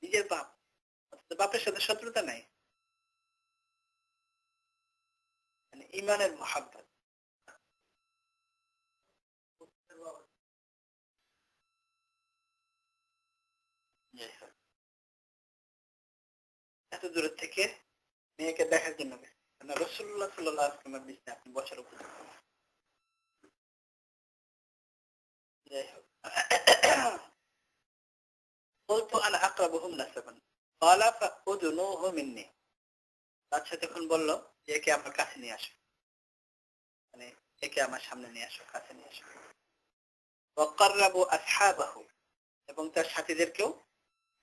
নিজের বাপ, বাপের সাথে শত্রুতা নাই, মানে ঈমানের মহব্বত। এত দূর থেকে মেয়েকে দেখার জন্য গেছে, রাসূলুল্লাহ সাল্লাল্লাহু আলাইহি ওয়াসাল্লামের বিছানায় আপনি বসার উপযুক্ত। যাই হোক, قلت انا اقربهم نسبا قال فاذنوه مني। আচ্ছা, তখন বলল যে একে আমার কাছে নিয়ে আসো, মানে একে আমার সামনে নিয়ে আসো, কাছে নিয়ে আসো। وقربوا اصحابه, এবং তার সাথীদেরকেও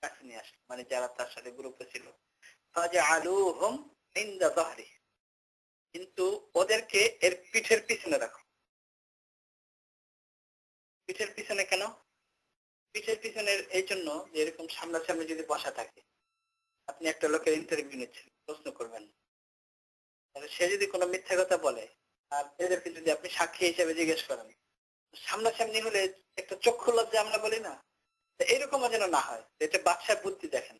কাছে নিয়ে আসো, মানে যারা তার সাথে গ্রুপে ছিল। فجعلوهم عند ظهره, কিন্তু ওদেরকে এর পিঠের পিছনে রাখো। পিঠের পিছনে কেন? পিঠের পিছনের এই জন্য যে এরকম সামনাসামনি যদি বসা থাকে, আপনি একটা লোকের ইন্টারভিউ নিচ্ছেন, প্রশ্ন করবেন, তাহলে সে যদি কোনো মিথ্যা কথা বলে আর এদেরকে যদি আপনি সাক্ষী হিসেবে জিজ্ঞেস করেন, সামনাসামনি হলে একটা চক্ষু লজ্জা আমরা বলি না, এইরকমও যেন না হয়। এটা বাদশার বুদ্ধি দেখেন,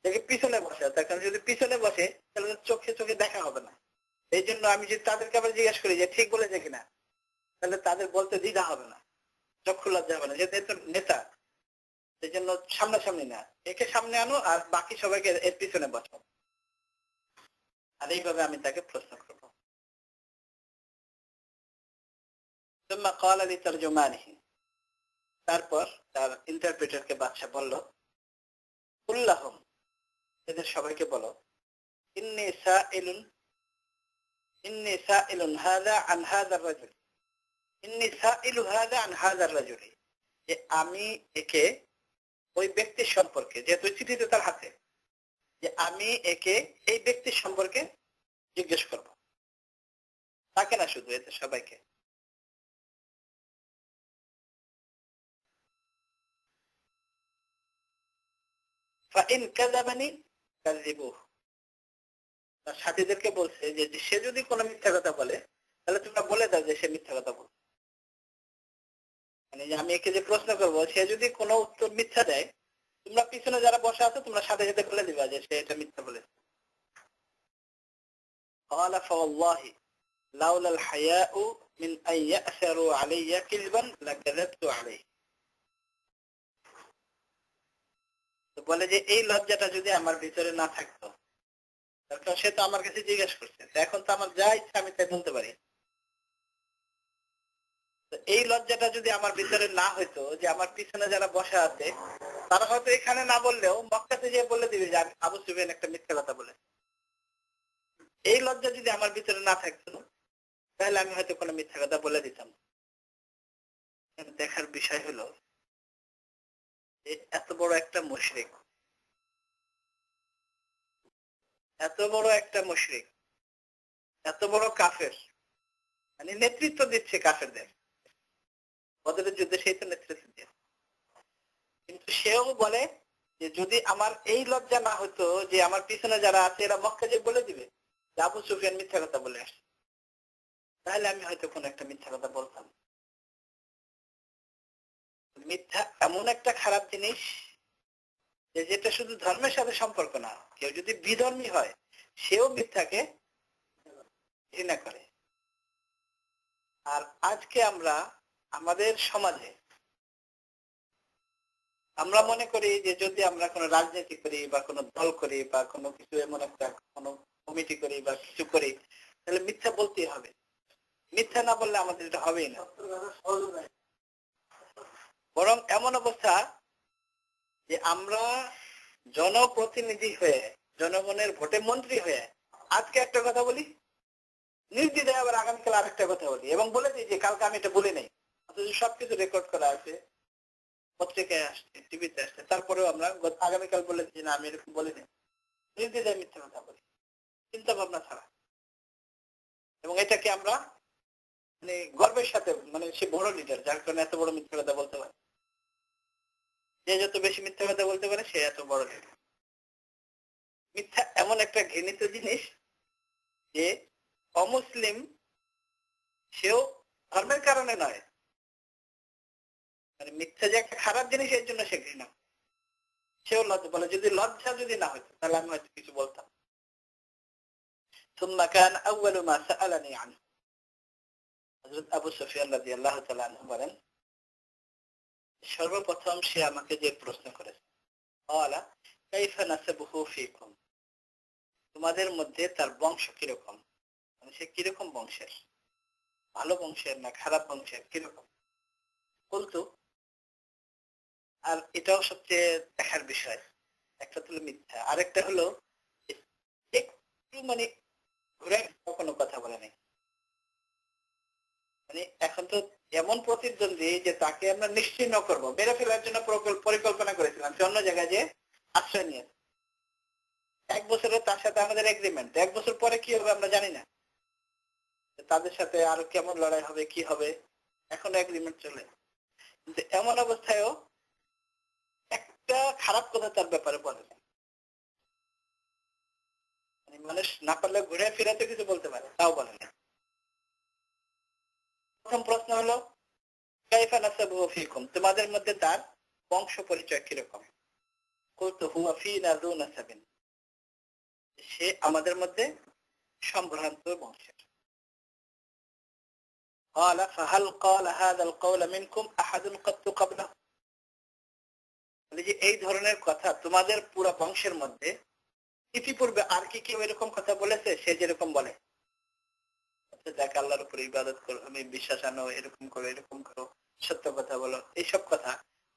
দেখে পিছনে বসে, তার কারণ যদি পিছনে বসে তাহলে চোখে চোখে দেখা হবে না। এই জন্য আমি যদি তাদেরকে আবার জিজ্ঞেস করি যে ঠিক বলেছে কিনা, তাহলে তাদের বলতে দ্বিধা হবে না, চক্ষু লজ্জা হবে না, যেহেতু এত নেতা। সেই জন্য সামনাসামনি না, একে সামনে আনো আর বাকি সবাইকে এর পিছনে বসাও, আর এইভাবে আমি তাকে প্রশ্ন করবো। ثم قال لترجمانه, তারপর তার ইন্টারপ্রেটারকে বাদশা বলল, কুল্লাহুম, এদের সবাইকে বলো, ইন্নী সাইলুন হাযা আন হাযা আর-রাজুল, ইন্নী সাইলু হাযা আন হাযা আর-রাজুল, যে আমি একে ওই ব্যক্তির সম্পর্কে, যেহেতু চিঠিতে তার হাতে, যে আমি একে এই ব্যক্তির সম্পর্কে জিজ্ঞেস করব, তাকে না শুধু, এতে সবাইকে। ফাইন কাযাবানি কাযিবুহু, তার সাথীদেরকে বলছে যে সে যদি কোনো মিথ্যা কথা বলে তাহলে তোমরা বলে দাও যে সে মিথ্যা কথা বলে। মানে যে আমি একে যে প্রশ্ন করবো, সে যদি কোনো উত্তর মিথ্যা দেয়, তোমরা পিছনে যারা বসে আছো তোমরা সাথে সাথে বলে দিবা যে সে এটা মিথ্যা বলেছে। قال فوالله لولا الحياء من أن يأثروا علي كذبا لكذبت عليه। তো বলে যে এই লজ্জাটা যদি আমার ভিতরে না থাকতো, কারণ সে তো আমার কাছে জিজ্ঞেস করছে, এখন তো আমার যা ইচ্ছা আমি তাই বলতে পারি। তো এই লজ্জাটা যদি আমার ভিতরে না হইতো, যে আমার পিছনে যারা বসে আছে তারা হয়তো এখানে না বললেও মক্কাতে যেয়ে বলে দিবে যে আবু সুফিয়ান একটা মিথ্যা কথা বলে। এই লজ্জা যদি আমার ভিতরে না থাকতো তাহলে আমি হয়তো কোনো মিথ্যা কথা বলে দিতাম। দেখার বিষয় হলো এত বড় একটা মুশরিক, এত বড় একটা মুশরিক, এত বড় কাফের, মানে নেতৃত্ব দিচ্ছে কাফেরদের বদরের যুদ্ধে, সেই তো নেতৃত্ব দিয়ে। কিন্তু সেও বলে যে যদি আমার এই লজ্জা না হতো যে আমার পিছনে যারা আছে এরা মক্কা যে বলে দিবে যে আবু সুফিয়ান মিথ্যা কথা বলে আসছে, তাহলে আমি হয়তো কোনো একটা মিথ্যা কথা বলতাম। মিথ্যা এমন একটা খারাপ জিনিস যে যেটা শুধু ধর্মের সাথে সম্পর্ক না, কেউ যদি বিধর্মী হয় সেও মিথ্যাকে ঘৃণা করে। আর আজকে আমরা আমাদের সমাজে আমরা মনে করি যে যদি আমরা কোনো রাজনীতি করি বা কোনো দল করি বা কোনো কিছু এমন একটা কোনো কমিটি করি বা কিছু করি, তাহলে মিথ্যা বলতেই হবে, মিথ্যা না বললে আমাদের এটা হবেই না। বরং এমন অবস্থা যে আমরা জনপ্রতিনিধি হয়ে, জনগণের ভোটে মন্ত্রী হয়ে আজকে একটা কথা বলি, নির্দ্বিধায় আবার আগামীকাল আরেকটা কথা বলি এবং বলে দিই যে কালকে আমি এটা বলি নাই, অথচ সবকিছু রেকর্ড করা আছে, পত্রিকায় আসছে, টিভিতে আসছে, তারপরেও আমরা আগামীকাল বলে দিই না আমি এরকম বলি নাই। নির্দ্বিধায় মিথ্যা কথা বলি, চিন্তা ভাবনা ছাড়া। এবং এটাকে আমরা মানে গর্বের সাথে, মানে সে বড় লিডার যার কারণে এত বড় মিথ্যা কথা বলতে পারে, যে যত বেশি মিথ্যা কথা বলতে পারে সে এত বড় লিডার। মিথ্যা এমন একটা ঘৃণিত জিনিস যে অমুসলিম সেও ধর্মের কারণে নয়, মানে মিথ্যা যে একটা খারাপ জিনিস এর জন্য সে ঘৃণা, সেও লজ্জা বলে যদি লজ্জা যদি না হইতো তাহলে আমি হয়তো কিছু বলতাম। ثم كان أول ما سألني عنه হযরত আবু সুফিয়ান রাদিয়াল্লাহু তাআলা আনহু বলেন, সর্বপ্রথম সে আমাকে যে প্রশ্ন করেছে, قال كيف نسبه فيكم, তোমাদের মধ্যে তার বংশ কিরকম, মানে সে কিরকম বংশের, ভালো বংশের না খারাপ বংশের, কিরকম। বলতো, আর এটাও সবচেয়ে দেখার বিষয়, একটা হলো মিথ্যা, আরেকটা হলো একটু মানে ঘুরে কোনো কথা বলে নাই। মানে এখন তো এমন প্রতিদ্বন্দ্বী যে তাকে আমরা নিশ্চিহ্ন করবো, মেরে ফেলার জন্য পরিকল্পনা করেছিলাম, সে অন্য জায়গায় যে আশ্রয় নিয়ে, 1 বছরের তার সাথে আমাদের এগ্রিমেন্ট, 1 বছর পরে কি হবে আমরা জানি না, তাদের সাথে আরো কেমন লড়াই হবে কি হবে, এখনো এগ্রিমেন্ট চলে। কিন্তু এমন অবস্থায়ও একটা খারাপ কথা তার ব্যাপারে বলে না, মানে মানুষ না পারলে ঘুরে ফিরাতে কিছু বলতে পারে, তাও বলে না। প্রথম প্রশ্ন হলো কাইফা নাসাবুহু ফীকুম, তোমাদের মধ্যে তার বংশ পরিচয় কিরকম। কুলতু হুয়া ফীনা যু নাসাবিন, সে আমাদের মধ্যে সম্ভ্রান্ত বংশের। قال فهل قال هذا القول منكم احد قط قبله, যে এই ধরনের কথা তোমাদের পুরো বংশের মধ্যে ইতিপূর্বে আর কি কেউ এরকম কথা বলেছে, সে যেরকম বলে যাকে আল্লাহর উপর ইবাদত করো, আমি বিশ্বাস আনো, এরকম করো এরকম করো, সত্য কথা বলো, এইসব কথা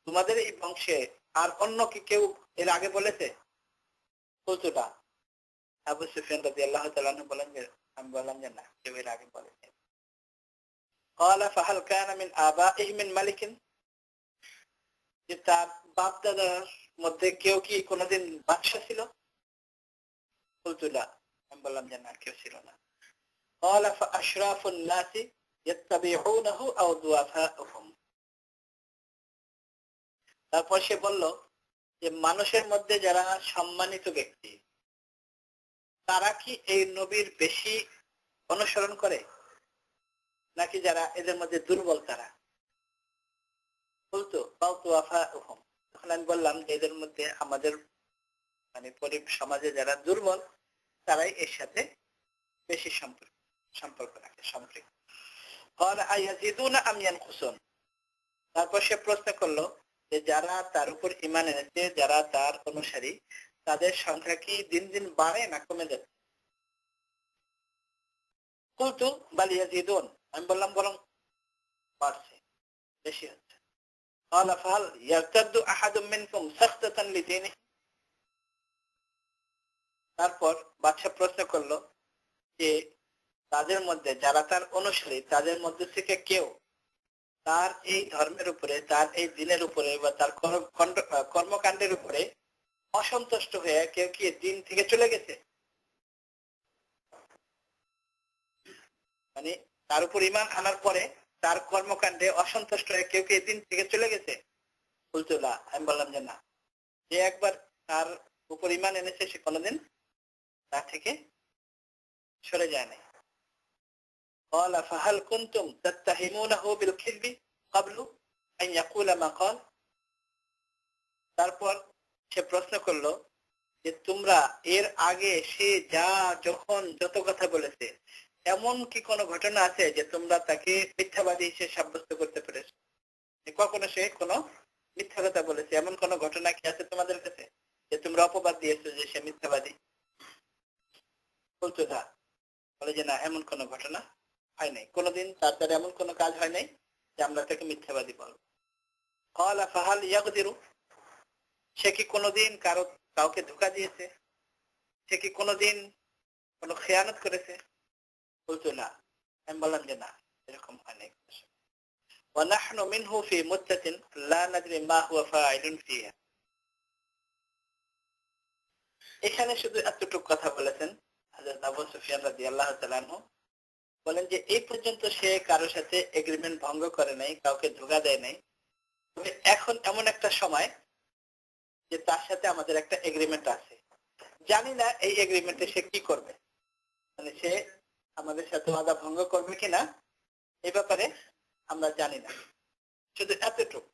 তোমাদের এই বংশে আর অন্য কি কেউ এর আগে বলেছে। কতটা আবু সুফিয়ান রাদিয়াল্লাহু তাআলা আনহু বলেন যে আমি বললাম যে না, কেউ এর আগে বলেছে। قال فهل كان من آبائه من ملك, যে তার বাপ দাদার মধ্যে কেউ কি কোনোদিন বাদশা ছিল। বলতো না, আমি বললাম যে না, কেউ ছিল না। قال فأشراف الناس يتبعونه أو ضعفاؤهم, তারপর সে বলল যে মানুষের মধ্যে যারা সম্মানিত ব্যক্তি তারা কি এই নবীর বেশি অনুসরণ করে নাকি যারা এদের মধ্যে দুর্বল তারা? বলতো তখন আমি বললাম যে এদের মধ্যে আমাদের মানে সমাজে যারা দুর্বল তারাই এর সাথে বেশি সম্পর্ক রাখে, সম্পৃক্ত। তারপর সে প্রশ্ন করলো যে যারা তার উপর ঈমান এনেছে, যারা তার অনুসারী, তাদের সংখ্যা কি দিন দিন বাড়ে না কমে যাচ্ছে? কুলতু বাল ইয়াজিদুন, আমি বললাম বরং বাড়ছে, বেশি হচ্ছে। قال فهل يرتد احد منكم سخطة لدينه? তারপর বাদশা প্রশ্ন করলো যে তাদের মধ্যে যারা তার অনুসারী তাদের মধ্যে থেকে কেউ তার এই ধর্মের উপরে, তার এই দিনের উপরে বা তার কর্মকাণ্ডের উপরে অসন্তুষ্ট হয়ে কেউ কি দিন থেকে চলে গেছে? মানে তার উপর ঈমান আনার পরে তার কর্মকাণ্ডে অসন্তুষ্ট হয়ে কেউ কি দিন থেকে চলে গেছে? বলতো না, আমি বললাম যে না, যে একবার তার উপর ঈমান এনেছে সে কোনোদিন তা থেকে সরে যায় নাই। قال فهل كنتم تتهمونه بالكذب قبل أن يقول ما قال? তারপর সে প্রশ্ন করলো যে তোমরা এর আগে সে যখন যত কথা বলেছে এমন কি কোনো ঘটনা আছে যে তোমরা তাকে মিথ্যাবাদী হিসেবে সাব্যস্ত করতে পেরেছো? কখনো সে কোনো মিথ্যা কথা বলেছে এমন কোনো ঘটনা কি আছে তোমাদের কাছে যে তোমরা অপবাদ দিয়েছো যে সে মিথ্যাবাদী? বলতো না, বলে যে না, এমন কোনো ঘটনা হয় নাই, কোনোদিন তার দ্বারা এমন কোনো কাজ হয় নাই যে আমরা তাকে মিথ্যাবাদী বলবো। قال فهل يقدر, সে কি কোনোদিন কাউকে ধোঁকা দিয়েছে? সে কি কোনোদিন কোনো খেয়ানত করেছে? বলতো না, আমি বললাম যে না, এরকম হয় নাই। ونحن منه في مدة لا ندري ما هو فاعل فيها। এখানে শুধু এতটুকু কথা বলেছেন হযরত আবু সুফিয়ান রাদিয়াল্লাহু তাআলা আনহু, বলেন যে এই পর্যন্ত সে কারোর সাথে এগ্রিমেন্ট ভঙ্গ করে নাই, কাউকে ধোঁকা দেয় নাই, তবে এখন এমন একটা সময় যে তার সাথে আমাদের একটা এগ্রিমেন্ট আছে, জানি না এই এগ্রিমেন্টে সে কি করবে, মানে সে আমাদের সাথে ওয়াদা ভঙ্গ করবে কিনা এই ব্যাপারে আমরা জানি না, শুধু এতটুকু।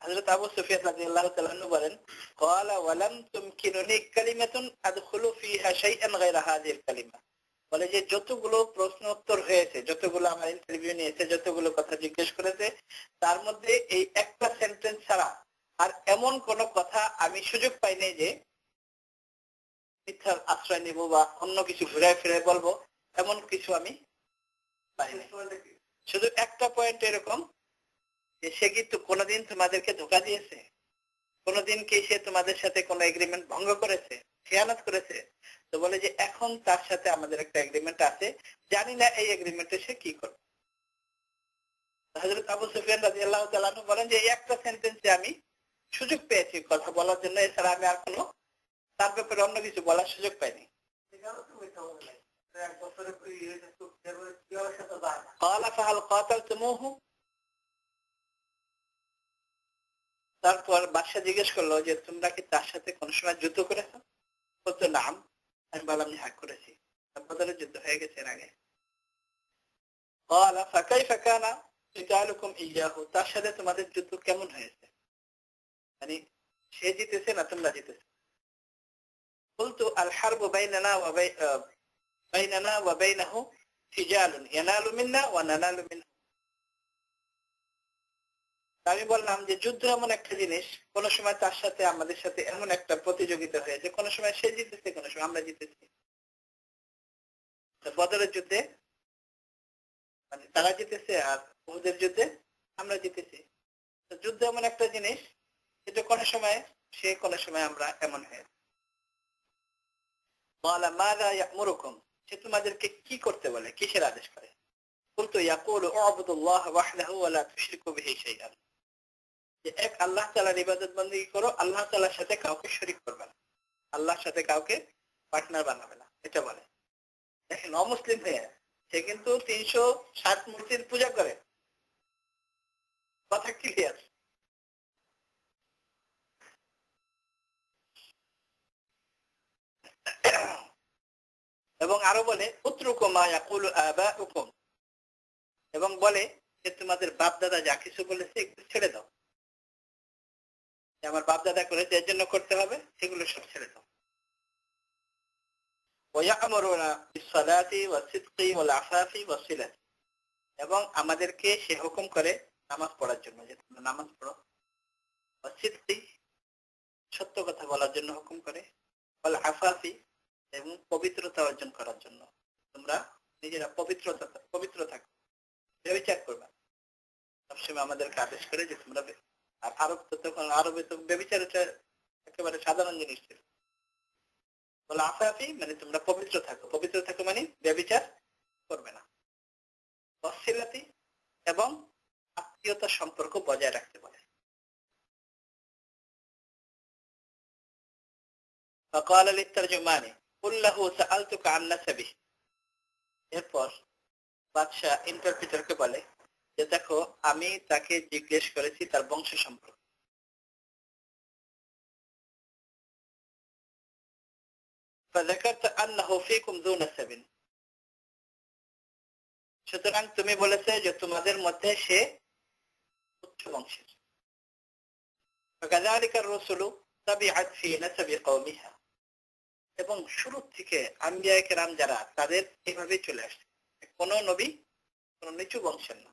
হযরত আবু সুফিয়ান রাদিয়াল্লাহু তাআলা আনহু বলেন ক্বালা ওয়ালাম তুমকিনুনি কালিমাতুন আদখুলু ফিহা শাইআন গায়রা হাযিহিল কালিমা, বলে যে যতগুলো প্রশ্ন উত্তর হয়েছে, যতগুলো আমার ইন্টারভিউ নিয়েছে, যতগুলো কথা জিজ্ঞেস করেছে, তার মধ্যে এই একটা সেন্টেন্স ছাড়া আর এমন কোন কথা আমি সুযোগ পাই নাই যে মিথ্যার আশ্রয় নিব বা অন্য কিছু ঘুরে ফিরে বলবো, এমন কিছু আমি পাই নাই। শুধু একটা পয়েন্ট এরকম যে সে কি কোনোদিন তোমাদেরকে ধোঁকা দিয়েছে? কোনোদিন কি সে তোমাদের সাথে কোনো এগ্রিমেন্ট ভঙ্গ করেছে, খেয়ানত করেছে? তো বলে যে এখন তার সাথে আমাদের একটা এগ্রিমেন্ট আছে, জানি না এই এগ্রিমেন্টে সে কি করবে। হযরত আবু সুফিয়ান রাদিয়াল্লাহু তাআলা আনহু বলেন যে এই একটা সেন্টেন্সে আমি সুযোগ পেয়েছি কথা বলার জন্য, এছাড়া আমি আর কোনো তার ব্যাপারে অন্য কিছু বলার সুযোগ পাইনি। قال فهل قاتلتموه, তারপর বাদশা জিজ্ঞেস করলো যে তোমরা কি তার সাথে কোন সময় যুদ্ধ করেছো? বলতো নাম, আমি বললাম হ্যাঁ করেছি, বদরের যুদ্ধ হয়ে গেছে এর আগে। قال فكيف كان قتالكم اياه, তার সাথে তোমাদের যুদ্ধ কেমন হয়েছে, মানে সে জিতেছে না তোমরা জিতেছো? বলতো আল হারবু বাইনানা ওয়া বাইনাহু সিজালুন ইয়ানালু মিন্না ওয়া নানালু মিনহু। আমি বললাম যে যুদ্ধ এমন একটা জিনিস, কোন সময় তার সাথে আমাদের সাথে এমন একটা প্রতিযোগিতা হয়েছে, কোন সময় সে জিতেছে, কোন সময় আমরা জিতেছি। বদরের যুদ্ধে মানে তারা জিতেছে আর উহুদের যুদ্ধে আমরা জিতেছি। যুদ্ধ এমন একটা জিনিস যেটা কোন সময় সে, কোন সময় আমরা, এমন হয়েছে। বলা মাযা ইয়া'মুরুকুম, সে তোমাদেরকে কি করতে বলে, কিসের আদেশ করে? বলতো ইয়াকুলু উ'বুদুল্লাহ ওয়াহদাহু ওয়া লা তুশরিকু বিহি শাইআন, যে এক আল্লাহ তাআলার ইবাদত বندگی করো, আল্লাহ তাআলার সাথে কাউকে শরীক করবে না, আল্লাহর সাথে কাউকে পার্টনার বানাবে না, এটা বলে। দেখেন অমুসলিম হয়ে সে কিন্তু 360 মূর্তির পূজা করে, কথা ক্লিয়ার। এবং আরো বলে উতরুকু মা ইয়াকুলু আবাউকুম, এবং বলে যে তোমাদের বাপ দাদা যা কিছু বলেছে একটু ছেড়ে দাও, যে আমার বাপ দাদা করেছে এর জন্য করতে হবে, এগুলো সব ছেড়ে দাও। ওয়ায়ামুরুনা বিসসালাতি ওয়াসিদকি ওয়াল আফাফি ওয়াসিলাতি, এবং আমাদেরকে সে হুকুম করে নামাজ পড়ার জন্য, যে তোমরা নামাজ পড়ো, ওয়াসিদকি সত্য কথা বলার জন্য হুকুম করে, ওয়াল আফাফি এবং পবিত্রতা অর্জন করার জন্য, তোমরা নিজেরা পবিত্র থাকো, ব্যভিচার করবে। সবসময় আমাদেরকে আদেশ করে যে তোমরা, আর আরবে তো ব্যভিচারটা একেবারে সাধারণ জিনিস ছিল। বলে আফাফি মানে তোমরা পবিত্র থাকো মানে ব্যভিচার করবে না। ওয়াসিলাতি এবং আত্মীয়তার সম্পর্ক বজায় রাখতে বলে। فقال للترجمان قل له سألتك عن نسبه, এরপর বাদশা ইন্টারপ্রিটারকে বলে যে দেখো আমি তাকে জিজ্ঞেস করেছি তার বংশ সম্পর্কে। فذكرت أنه فيكم ذو نسب, সুতরাং তুমি বলেছে যে তোমাদের মধ্যে সে উচ্চ বংশের। فكذلك الرسل تبعت في نسب قومها, এবং শুরু থেকে আম্বিয়া কেরাম যারা তাদের এইভাবে চলে আসছে, কোন নবী কোন নিচু বংশের না,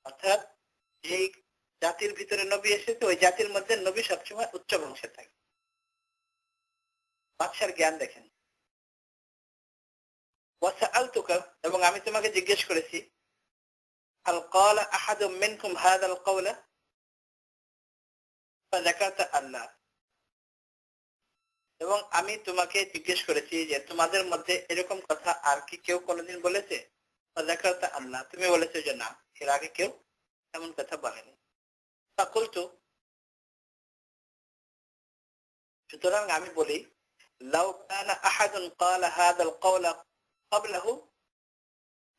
অর্থাৎ যেই জাতির ভিতরে নবী এসেছে ওই জাতির মধ্যে নবী সবসময় উচ্চ বংশের থাকে। বাদশার জ্ঞান দেখেন। ওয়াসআলতুকা, এবং আমি তোমাকে জিজ্ঞেস করেছি, হাল ক্বালা আহাদুম মিনকুম হাযাল ক্বাওলা, ফাযাকারতা আল্লাহ, এবং আমি তোমাকে জিজ্ঞেস করেছি যে তোমাদের মধ্যে এরকম কথা আর কি কেউ কোনোদিন বলেছে? ফাযাকারতা আল্লাহ, তুমি বলেছো যে না, এর আগে কেউ এমন কথা বলেনি। ফাকুলতু, সুতরাং আমি বলি, লাউ কানা আহাদুন ক্বালা হাযাল ক্বাওলা ক্বাবলাহু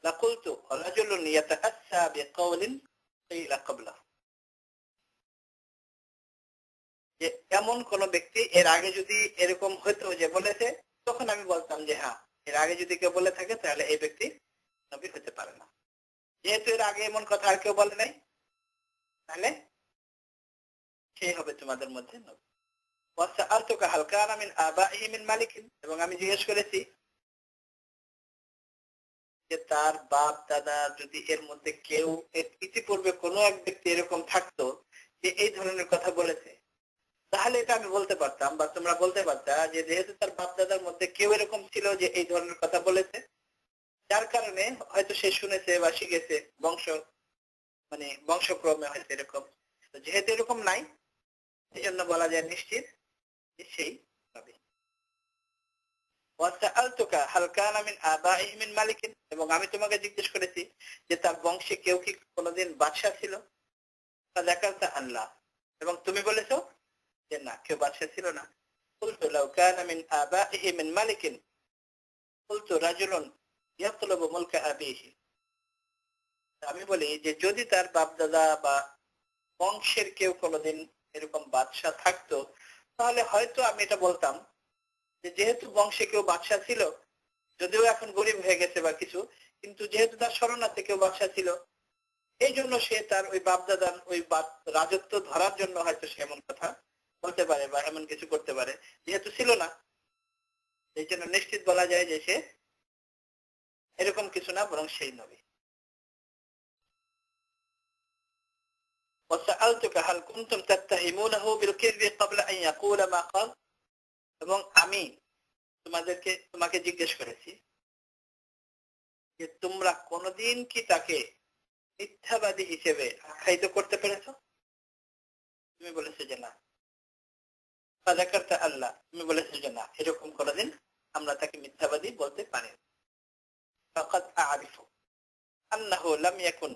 লাকুলতু রাজুলুন ইয়াতাআসসা বিকাওলিন কিলা ক্বাবলাহু, যে এমন কোন ব্যক্তি এর আগে যদি এরকম হতো যে বলেছে, তখন আমি বলতাম যে হ্যাঁ, এর আগে যদি কেউ বলে থাকে তাহলে এই ব্যক্তি নবী হতে পারে না। যেহেতু এর আগে এমন কথা আর কেউ বলে নাই, তাহলে সেই হবে তোমাদের মধ্যে নবী। ওয়াসআলতুকা হাল কানা মিন আবাইহি মিন মালিকিন, এবং আমি জিজ্ঞেস করেছি যে তার বাপ দাদা যদি এর মধ্যে কেউ ইতিপূর্বে কোনো এক ব্যক্তি এরকম থাকতো যে এই ধরনের কথা বলেছে, তাহলে এটা আমি বলতে পারতাম, বা তোমরা বলতে পারতা যে যেহেতু তার বাপ দাদার মধ্যে কেউ এরকম ছিল যে এই ধরনের কথা বলেছে, যার কারণে হয়তো সে শুনেছে বা শিখেছে, বংশক্রমে হয়তো এরকম। তো যেহেতু এরকম নাই, এই জন্য বলা যায় নিশ্চিত যে সেই নবী। ওয়াসআলতুকা হাল কানা মিন আবাইহি মিন মালিকিন, এবং আমি তোমাকে জিজ্ঞেস করেছি যে তার বংশে কেউ কি কোনোদিন বাদশা ছিল? ফাযাকারতা আল্লাহ, এবং তুমি বলেছো যে না, কেউ বাদশা ছিল না। কুলতু লাউ কানা মিন আবাইহি মিন মালিকিন কুলতু রাজুলুন ইয়াতলুবু মুলকা আবিহি, আমি বলি যে যদি তার বাপ দাদা বা বংশের কেউ কোনোদিন এরকম বাদশা থাকতো, তাহলে হয়তো আমি এটা বলতাম যে যেহেতু বংশে কেউ বাদশা ছিল, যদিও এখন গরিব হয়ে গেছে বা কিছু, কিন্তু যেহেতু তার শরণার্থে কেউ বাদশা ছিল, এই জন্য সে তার ওই বাপ দাদার ওই রাজত্ব ধরার জন্য হয়তো সে এমন কথা বলতে পারে বা এমন কিছু করতে পারে। যেহেতু ছিল না, এই জন্য নিশ্চিত বলা যায় যে সে এরকম কিছু না, বরং সেই নবী। وسألتك هل كنتم تتهمونه بالكذب قبل أن يقول ما قال, এবং আমি তোমাকে জিজ্ঞেস করেছি যে তোমরা কোনদিন কি তাকে মিথ্যাবাদী হিসেবে আখ্যায়িত করতে পেরেছো? তুমি বলেছো যে না। ফাযাকারতা আল্লাহ, তুমি বলেছো যে না, এরকম কোনদিন আমরা তাকে মিথ্যাবাদী বলতে পারি না। ফাকাদ আ'রিফু আন্নাহু লাম ইয়াকুন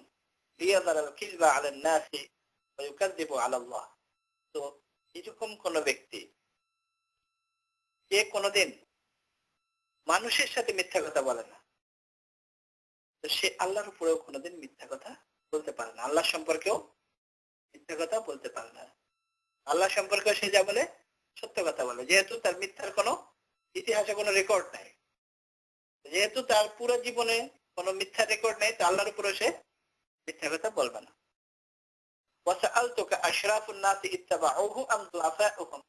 লিয়াযরা আল-কিযবা আলা আন-নাসি ওয়া ইউকাযযিবু আলা আল্লাহ, তো এরকম কোন ব্যক্তি যে কোনদিন মানুষের সাথে মিথ্যা কথা বলে না, তো সে আল্লাহর উপরেও কোনদিন মিথ্যা কথা বলতে পারে না, আল্লাহ সম্পর্কেও মিথ্যা কথা বলতে পারে না। আল্লাহ সম্পর্কে সে যা বলে সত্য কথা বলে, যেহেতু তার মিথ্যার কোনো ইতিহাসে কোনো রেকর্ড নাই। যেহেতু তার পুরো জীবনে কোনো মিথ্যা রেকর্ড নেই, তো আল্লাহর উপরে সে মিথ্যা কথা বলবে না। ওয়াসআলতুকা আশরাফুন নাসি ইত্তাবাউহু আম দুআফাউহুম,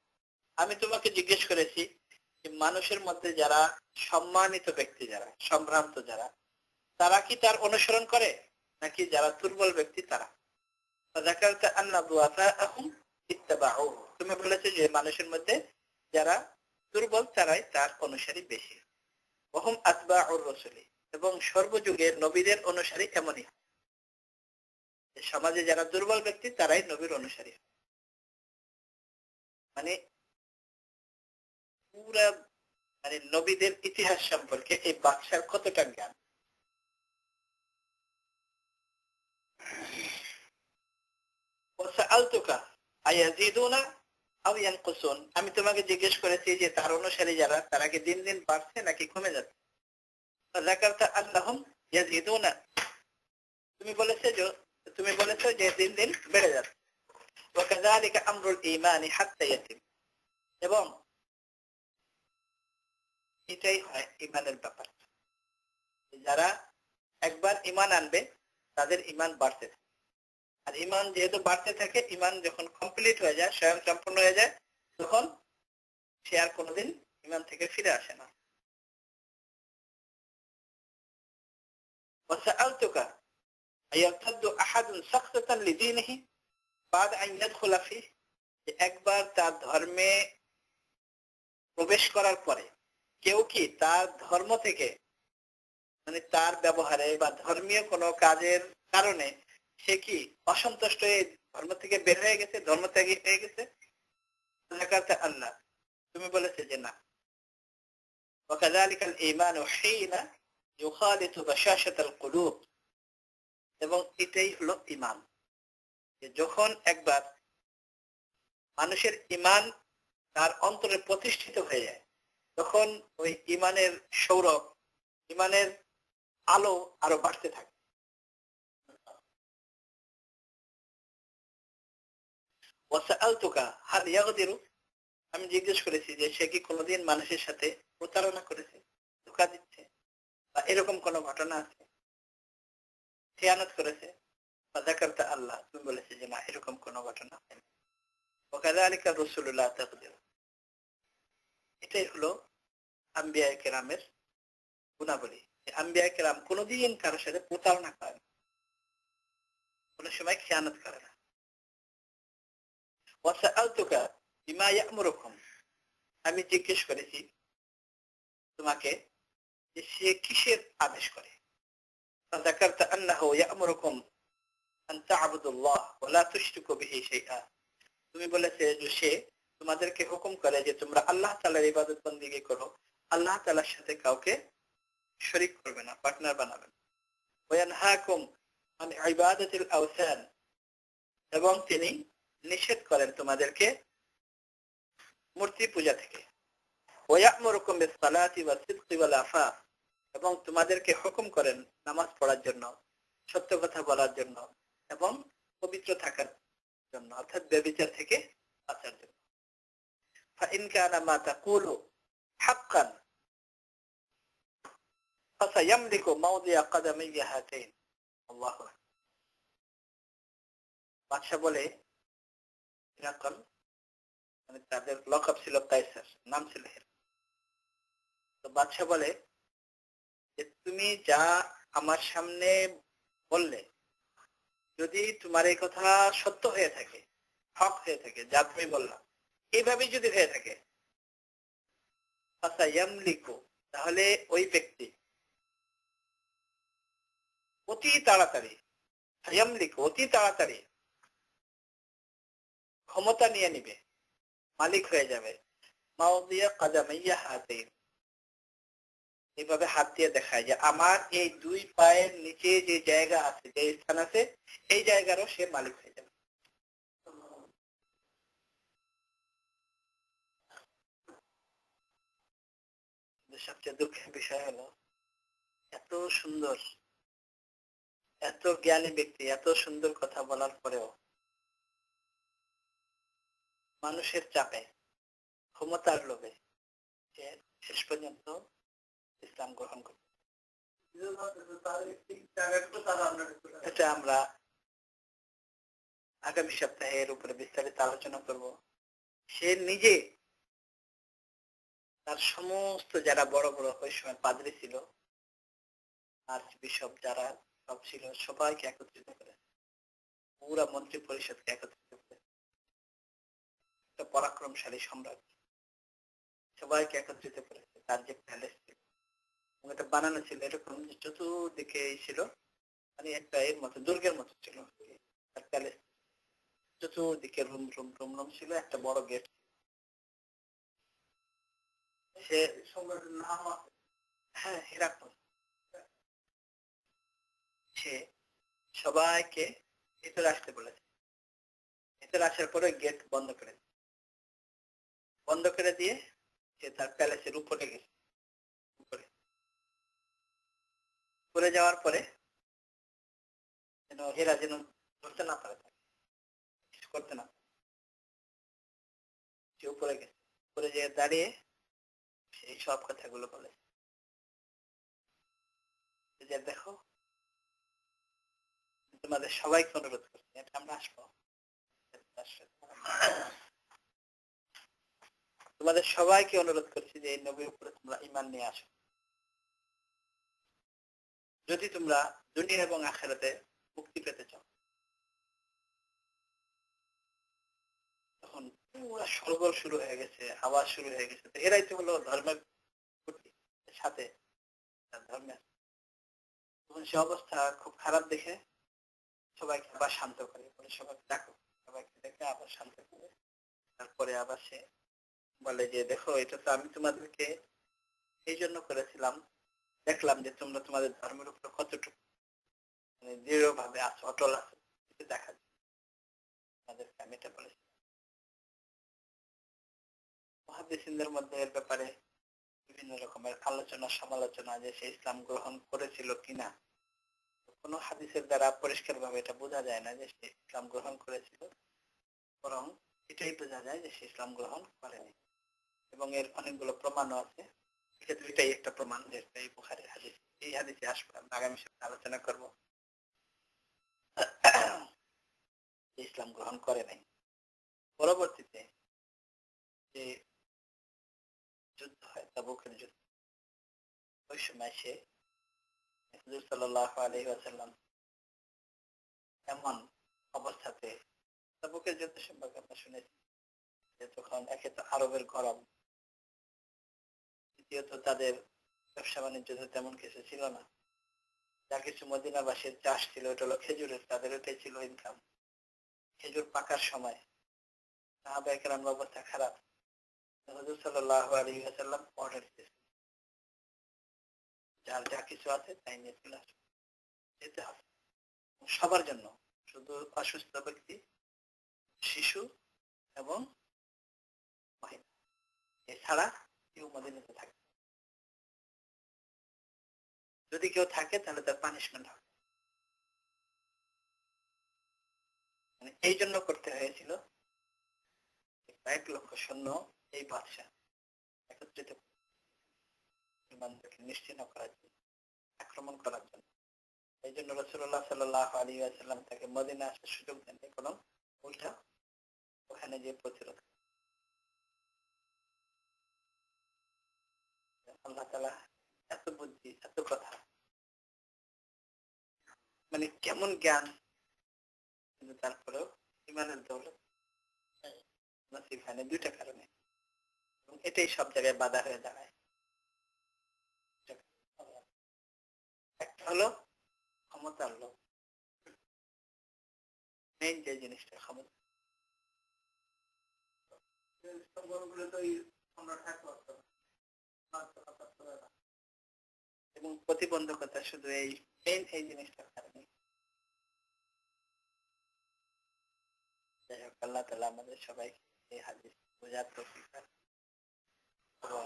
আমি তোমাকে জিজ্ঞেস করেছি যে মানুষের মধ্যে যারা সম্মানিত ব্যক্তি, যারা সম্ভ্রান্ত, যারা তারা কি তার অনুসরণ করে নাকি যারা দুর্বল ব্যক্তি তারা। ফাযাকারতা আন্না দুআফাউহুম ইত্তাবাউহু, তুমি বলেছো যে মানুষের মধ্যে যারা দুর্বল তারাই তার অনুসারী বেশি। ওহুম আতবাউর রাসূলি, এবং সর্বযুগের নবীদের অনুসারী এমনই, সমাজে যারা দুর্বল ব্যক্তি তারাই নবীর অনুসারী। মানে পুরা মানে নবীদের ইতিহাস সম্পর্কে এই বাদশার কতটা জ্ঞান। ওয়াসআলতুকা আয়াজিদুনা আও ইয়ানকুসুন, আমি তোমাকে জিজ্ঞেস করেছি যে তার অনুসারী যারা তারা কি দিন দিন বাড়ছে নাকি কমে যাচ্ছে। ফাযাকারতা আন্নাহুম ইয়াজিদুনা, তুমি বলেছো যে দিন দিন বেড়ে যাচ্ছে। ওয়াকাযালিকা আমরুল ঈমানি হাত্তা ইয়াতিম, এবং এটাই হয় ঈমানের ব্যাপার। যারা একবার ঈমান আনবে তাদের ঈমান বাড়তে থাকে, আর ঈমান যেহেতু বাড়তে থাকে, ঈমান যখন কমপ্লিট হয়ে যায়, স্বয়ং সম্পূর্ণ হয়ে যায়, তখন সে আর কোনোদিন ঈমান থেকে ফিরে আসে না। ওয়াসআলতুকা আয়ারতাদ্দু আহাদুন সাকসাতান লিদীনিহি বাদ আন ইয়াদখুলা ফীহি, একবার তার ধর্মে প্রবেশ করার পরে কেউ কি তার ধর্ম থেকে, মানে তার ব্যবহারে বা ধর্মীয় কোনো কাজের কারণে সে কি অসন্তুষ্ট হয়ে ধর্ম থেকে বের হয়ে গেছে, ধর্মত্যাগী হয়ে গেছে। আল্লাহ, তুমি বলেছে যে না। ওয়াকাযালিকাল ঈমানু হিনা ইউখালিতু বাশাশাতাল কুলুব, এবং এটাই হলো ঈমান, যে যখন একবার মানুষের ঈমান তার অন্তরে প্রতিষ্ঠিত হয়ে যায়, তখন ওই ঈমানের সৌরভ, ঈমানের আলো আরো বাড়তে থাকে। ওয়াসআলতুকা হাল ইয়াগদিরু, আমি জিজ্ঞেস করেছি যে সে কি কোনোদিন মানুষের সাথে প্রতারণা করেছে, ধোঁকা দিচ্ছে, বা এরকম কোনো ঘটনা আছে, খেয়ানত করেছে। ফাযাকারতা আল্লাহ, তুমি বলেছে যে না, এরকম কোনো ঘটনা নেই। ওয়াকাযালিকা রাসূলুল্লাহ তাকদির, এটাই হলো আম্বিয়া কেরামের গুণাবলী। আম্বিয়া কেরাম কোনোদিন কারোর সাথে প্রতারণা করে না, কোনো সময় খেয়ানত করে না। ওয়াসআলতুকা বিমা ইয়া'মুরুকুম, আমি জিজ্ঞেস করেছি তোমাকে যে সে কিসের আদেশ করে। ফাযাকারতা আন্নাহু ইয়া'মুরুকুম আন তা'বুদুল্লাহ ওয়া লা তুশরিকু বিহি শাইআ, তুমি বলেছে যে সে তোমাদেরকে হুকুম করে যে তোমরা আল্লাহ তাআলার ইবাদত বন্দেগী করো, আল্লাহ তাআলার সাথে কাউকে শরীক করবে না, পার্টনার বানাবে না। ওয়া ইয়ানহাকুম আন ইবাদাতিল আওসান, এবং তিনি নিষেধ করেন তোমাদেরকে মূর্তি পূজা থেকে। ওয়া ইয়া'মুরুকুম বিস-সালাতি ওয়াস-সিদকি ওয়াল-আফাফ, এবং তোমাদেরকে হুকুম করেন নামাজ পড়ার জন্য, সত্য কথা বলার জন্য, এবং পবিত্র থাকার জন্য, অর্থাৎ ব্যভিচার থেকে বাঁচার জন্য। ফাইন কানা মা তাকুলু হাক্কান ফাসায়ামলিকু মাওদিআ কাদামাইয়া হাতাইন। আল্লাহু আকবার। বাদশা বলে, হিরাকল, মানে তাদের লকব ছিল কায়সার, নাম ছিল হিরাকল। তো বাদশা বলে যে তুমি যা আমার সামনে বললে, যদি তোমার এই কথা সত্য হয়ে থাকে, হক হয়ে থাকে, যা তুমি বললাম এইভাবে যদি হয়ে থাকে, ফাসায়ামলিকু, তাহলে ওই ব্যক্তি অতি তাড়াতাড়ি, সায়ামলিকু অতি তাড়াতাড়ি ক্ষমতা নিয়ে নিবে, মালিক হয়ে যাবে, মাওদিয়া কাদামাইয়া হাতাইন, এইভাবে হাত দিয়ে দেখায় যে আমার এই দুই পায়ের নিচে যে জায়গা আছে, যে স্থান আছে, এই জায়গারও সে মালিক হয়ে যাবে। সবচেয়ে দুঃখের বিষয় হলো, এত সুন্দর, এত জ্ঞানী ব্যক্তি, এত সুন্দর কথা বলার পরেও মানুষের চাপে, ক্ষমতার লোভে সে শেষ পর্যন্ত ইসলাম গ্রহণ করে। এটা আমরা আগামী সপ্তাহে এর উপরে বিস্তারিত আলোচনা করব। সে নিজে তার সমস্ত যারা বড় বড় ওই সময় পাদ্রী ছিল, আর্চ বিশপ যারা সব ছিল, সবাইকে একত্রিত করে, পুরা মন্ত্রী পরিষদকে একত্রিত করে, একটা পরাক্রমশালী সম্রাট সবাইকে একত্রিত করেছে। তার যে প্যালেস ছিল, এটা বানানো ছিল এরকম চতুর্দিকে ছিল, মানে একটা এর মতো দুর্গের মতো ছিল তার প্যালেস। চতুর্দিকে রুম রুম রুম রুম ছিল, একটা বড় গেট। সে সম্রাটের নাম আছে, হ্যাঁ, হেরাক্লিস। সে সবাইকে ভেতরে আসতে বলেছে। ভেতরে আসার পরে গেট বন্ধ করে দিয়ে সে তার প্যালেসের উপরে গেছে। উপরে যাওয়ার পরে যেন হেরা যেন ধরতে না পারে, কিছু করতে না, সে উপরে গেছে। উপরে যেয়ে দাঁড়িয়ে সেই সব কথাগুলো বলে যে, দেখো, তোমাদের সবাইকে অনুরোধ করছি, এটা আমরা আসবো, তোমাদের সবাইকে অনুরোধ করছি যে এই নবীর উপরে তোমরা ঈমান নিয়ে আসো, যদি তোমরা দুনিয়া এবং আখিরাতে মুক্তি পেতে চাও। তখন পুরো সরগোল শুরু হয়ে গেছে, আওয়াজ শুরু হয়ে গেছে। এরাই তো হলো ধর্মের সাথে ধর্মের। তখন সে অবস্থা খুব খারাপ দেখে সবাইকে আবার শান্ত করে, সবাইকে ডাকো, সবাইকে দেখে আবার শান্ত করে তারপরে আবার সে বলে যে, দেখো, এটা তো আমি তোমাদেরকে এই জন্য করেছিলাম, দেখলাম যে তোমরা তোমাদের ধর্মের উপর কতটুকু দৃঢ় ভাবে আছো, অটল আছো, দেখা যায় তাদেরকে আমি এটা বলেছি। মুহাদ্দিসিনদের মধ্যে এর ব্যাপারে বিভিন্ন রকমের আলোচনা সমালোচনা, যে সে ইসলাম গ্রহণ করেছিল কিনা। কোন হাদিসের দ্বারা পরিষ্কার ভাবে এটা বোঝা যায় না যে সে ইসলাম গ্রহণ করেছিল, বরং এটাই বোঝা যায় যে সে ইসলাম গ্রহণ করেনি, এবং এর অনেকগুলো প্রমাণও আছে। এক্ষেত্রে এটাই একটা প্রমাণ, যে এই বুখারীর হাদিস। এই হাদিসে আসবে, আমরা আগামী সপ্তাহে আলোচনা করব। ইসলাম গ্রহণ করে নাই। পরবর্তীতে যে যুদ্ধ হয়, তাবুকের যুদ্ধ, ওই সময় সে হুজুর সাল্লাল্লাহু আলাইহি ওয়াসাল্লাম এমন অবস্থাতে, তাবুকের যুদ্ধ সম্পর্কে আমরা শুনেছি যে তখন একে তো আরবের গরম, দ্বিতীয়ত তাদের ব্যবসা বাণিজ্য তেমন কিছু ছিল না, যা কিছু মদিনাবাসীর চাষ ছিল ওটা হলো খেজুরের, তাদের ওটাই ছিল ইনকাম। খেজুর পাকার সময় সাহাবায়ে কেরামের অবস্থা খারাপ। হুজুর সাল্লাল্লাহু আলাইহি ওয়াসাল্লাম অর্ডার দিয়েছেন, যার যা কিছু আছে তাই নিয়ে চলে আসবে, যেতে হবে সবার জন্য, শুধু অসুস্থ ব্যক্তি, শিশু এবং মহিলা এছাড়া কেউ মদিনাতে থাকে। যদি কেউ থাকে তাহলে তার পানিশমেন্ট হবে। মানে এই জন্য করতে হয়েছিল 1,00,000 সৈন্য এই বাদশা একত্রিত মুসলমানদেরকে নিশ্চিহ্ন করার জন্য, আক্রমণ করার জন্য। এই জন্য রাসূলুল্লাহ সাল্লাল্লাহু আলাইহি ওয়াসাল্লাম তাকে মদিনা আসার সুযোগ দেন, কোনো উল্টা ওখানে যে প্রতিরোধ। আল্লাহ তাআলা এত বুদ্ধি, এত কথা, মানে কেমন জ্ঞান, কিন্তু তারপরেও ইমানের দৌলত নসিব হয় না দুইটা কারণে, এবং এটাই সব জায়গায় বাধা হয়ে দাঁড়ায়। একটা হলো ক্ষমতার লোভ, মেইন যে জিনিসটা ক্ষমতা। এবং প্রতিবন্ধকতা শুধু এই মেইন এই জিনিসটার কারণে। যাই হোক, আল্লাহ তাআলা আমাদের সবাইকে এই হাদিস বোঝার তৌফিক দান এবং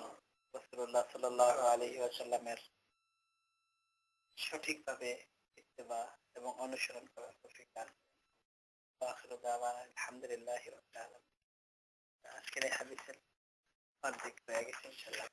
রাসূলুল্লাহ সাল্লাল্লাহু আলাইহি ওয়াসাল্লামের সঠিকভাবে ইত্তেবা এবং অনুসরণ করার তৌফিক দান। আখিরু দাওয়ানা আলহামদুলিল্লাহি রাব্বিল আলামিন। আজকের এই হাদিসের অর্ধেক হয়ে গেছে ইনশাআল্লাহ।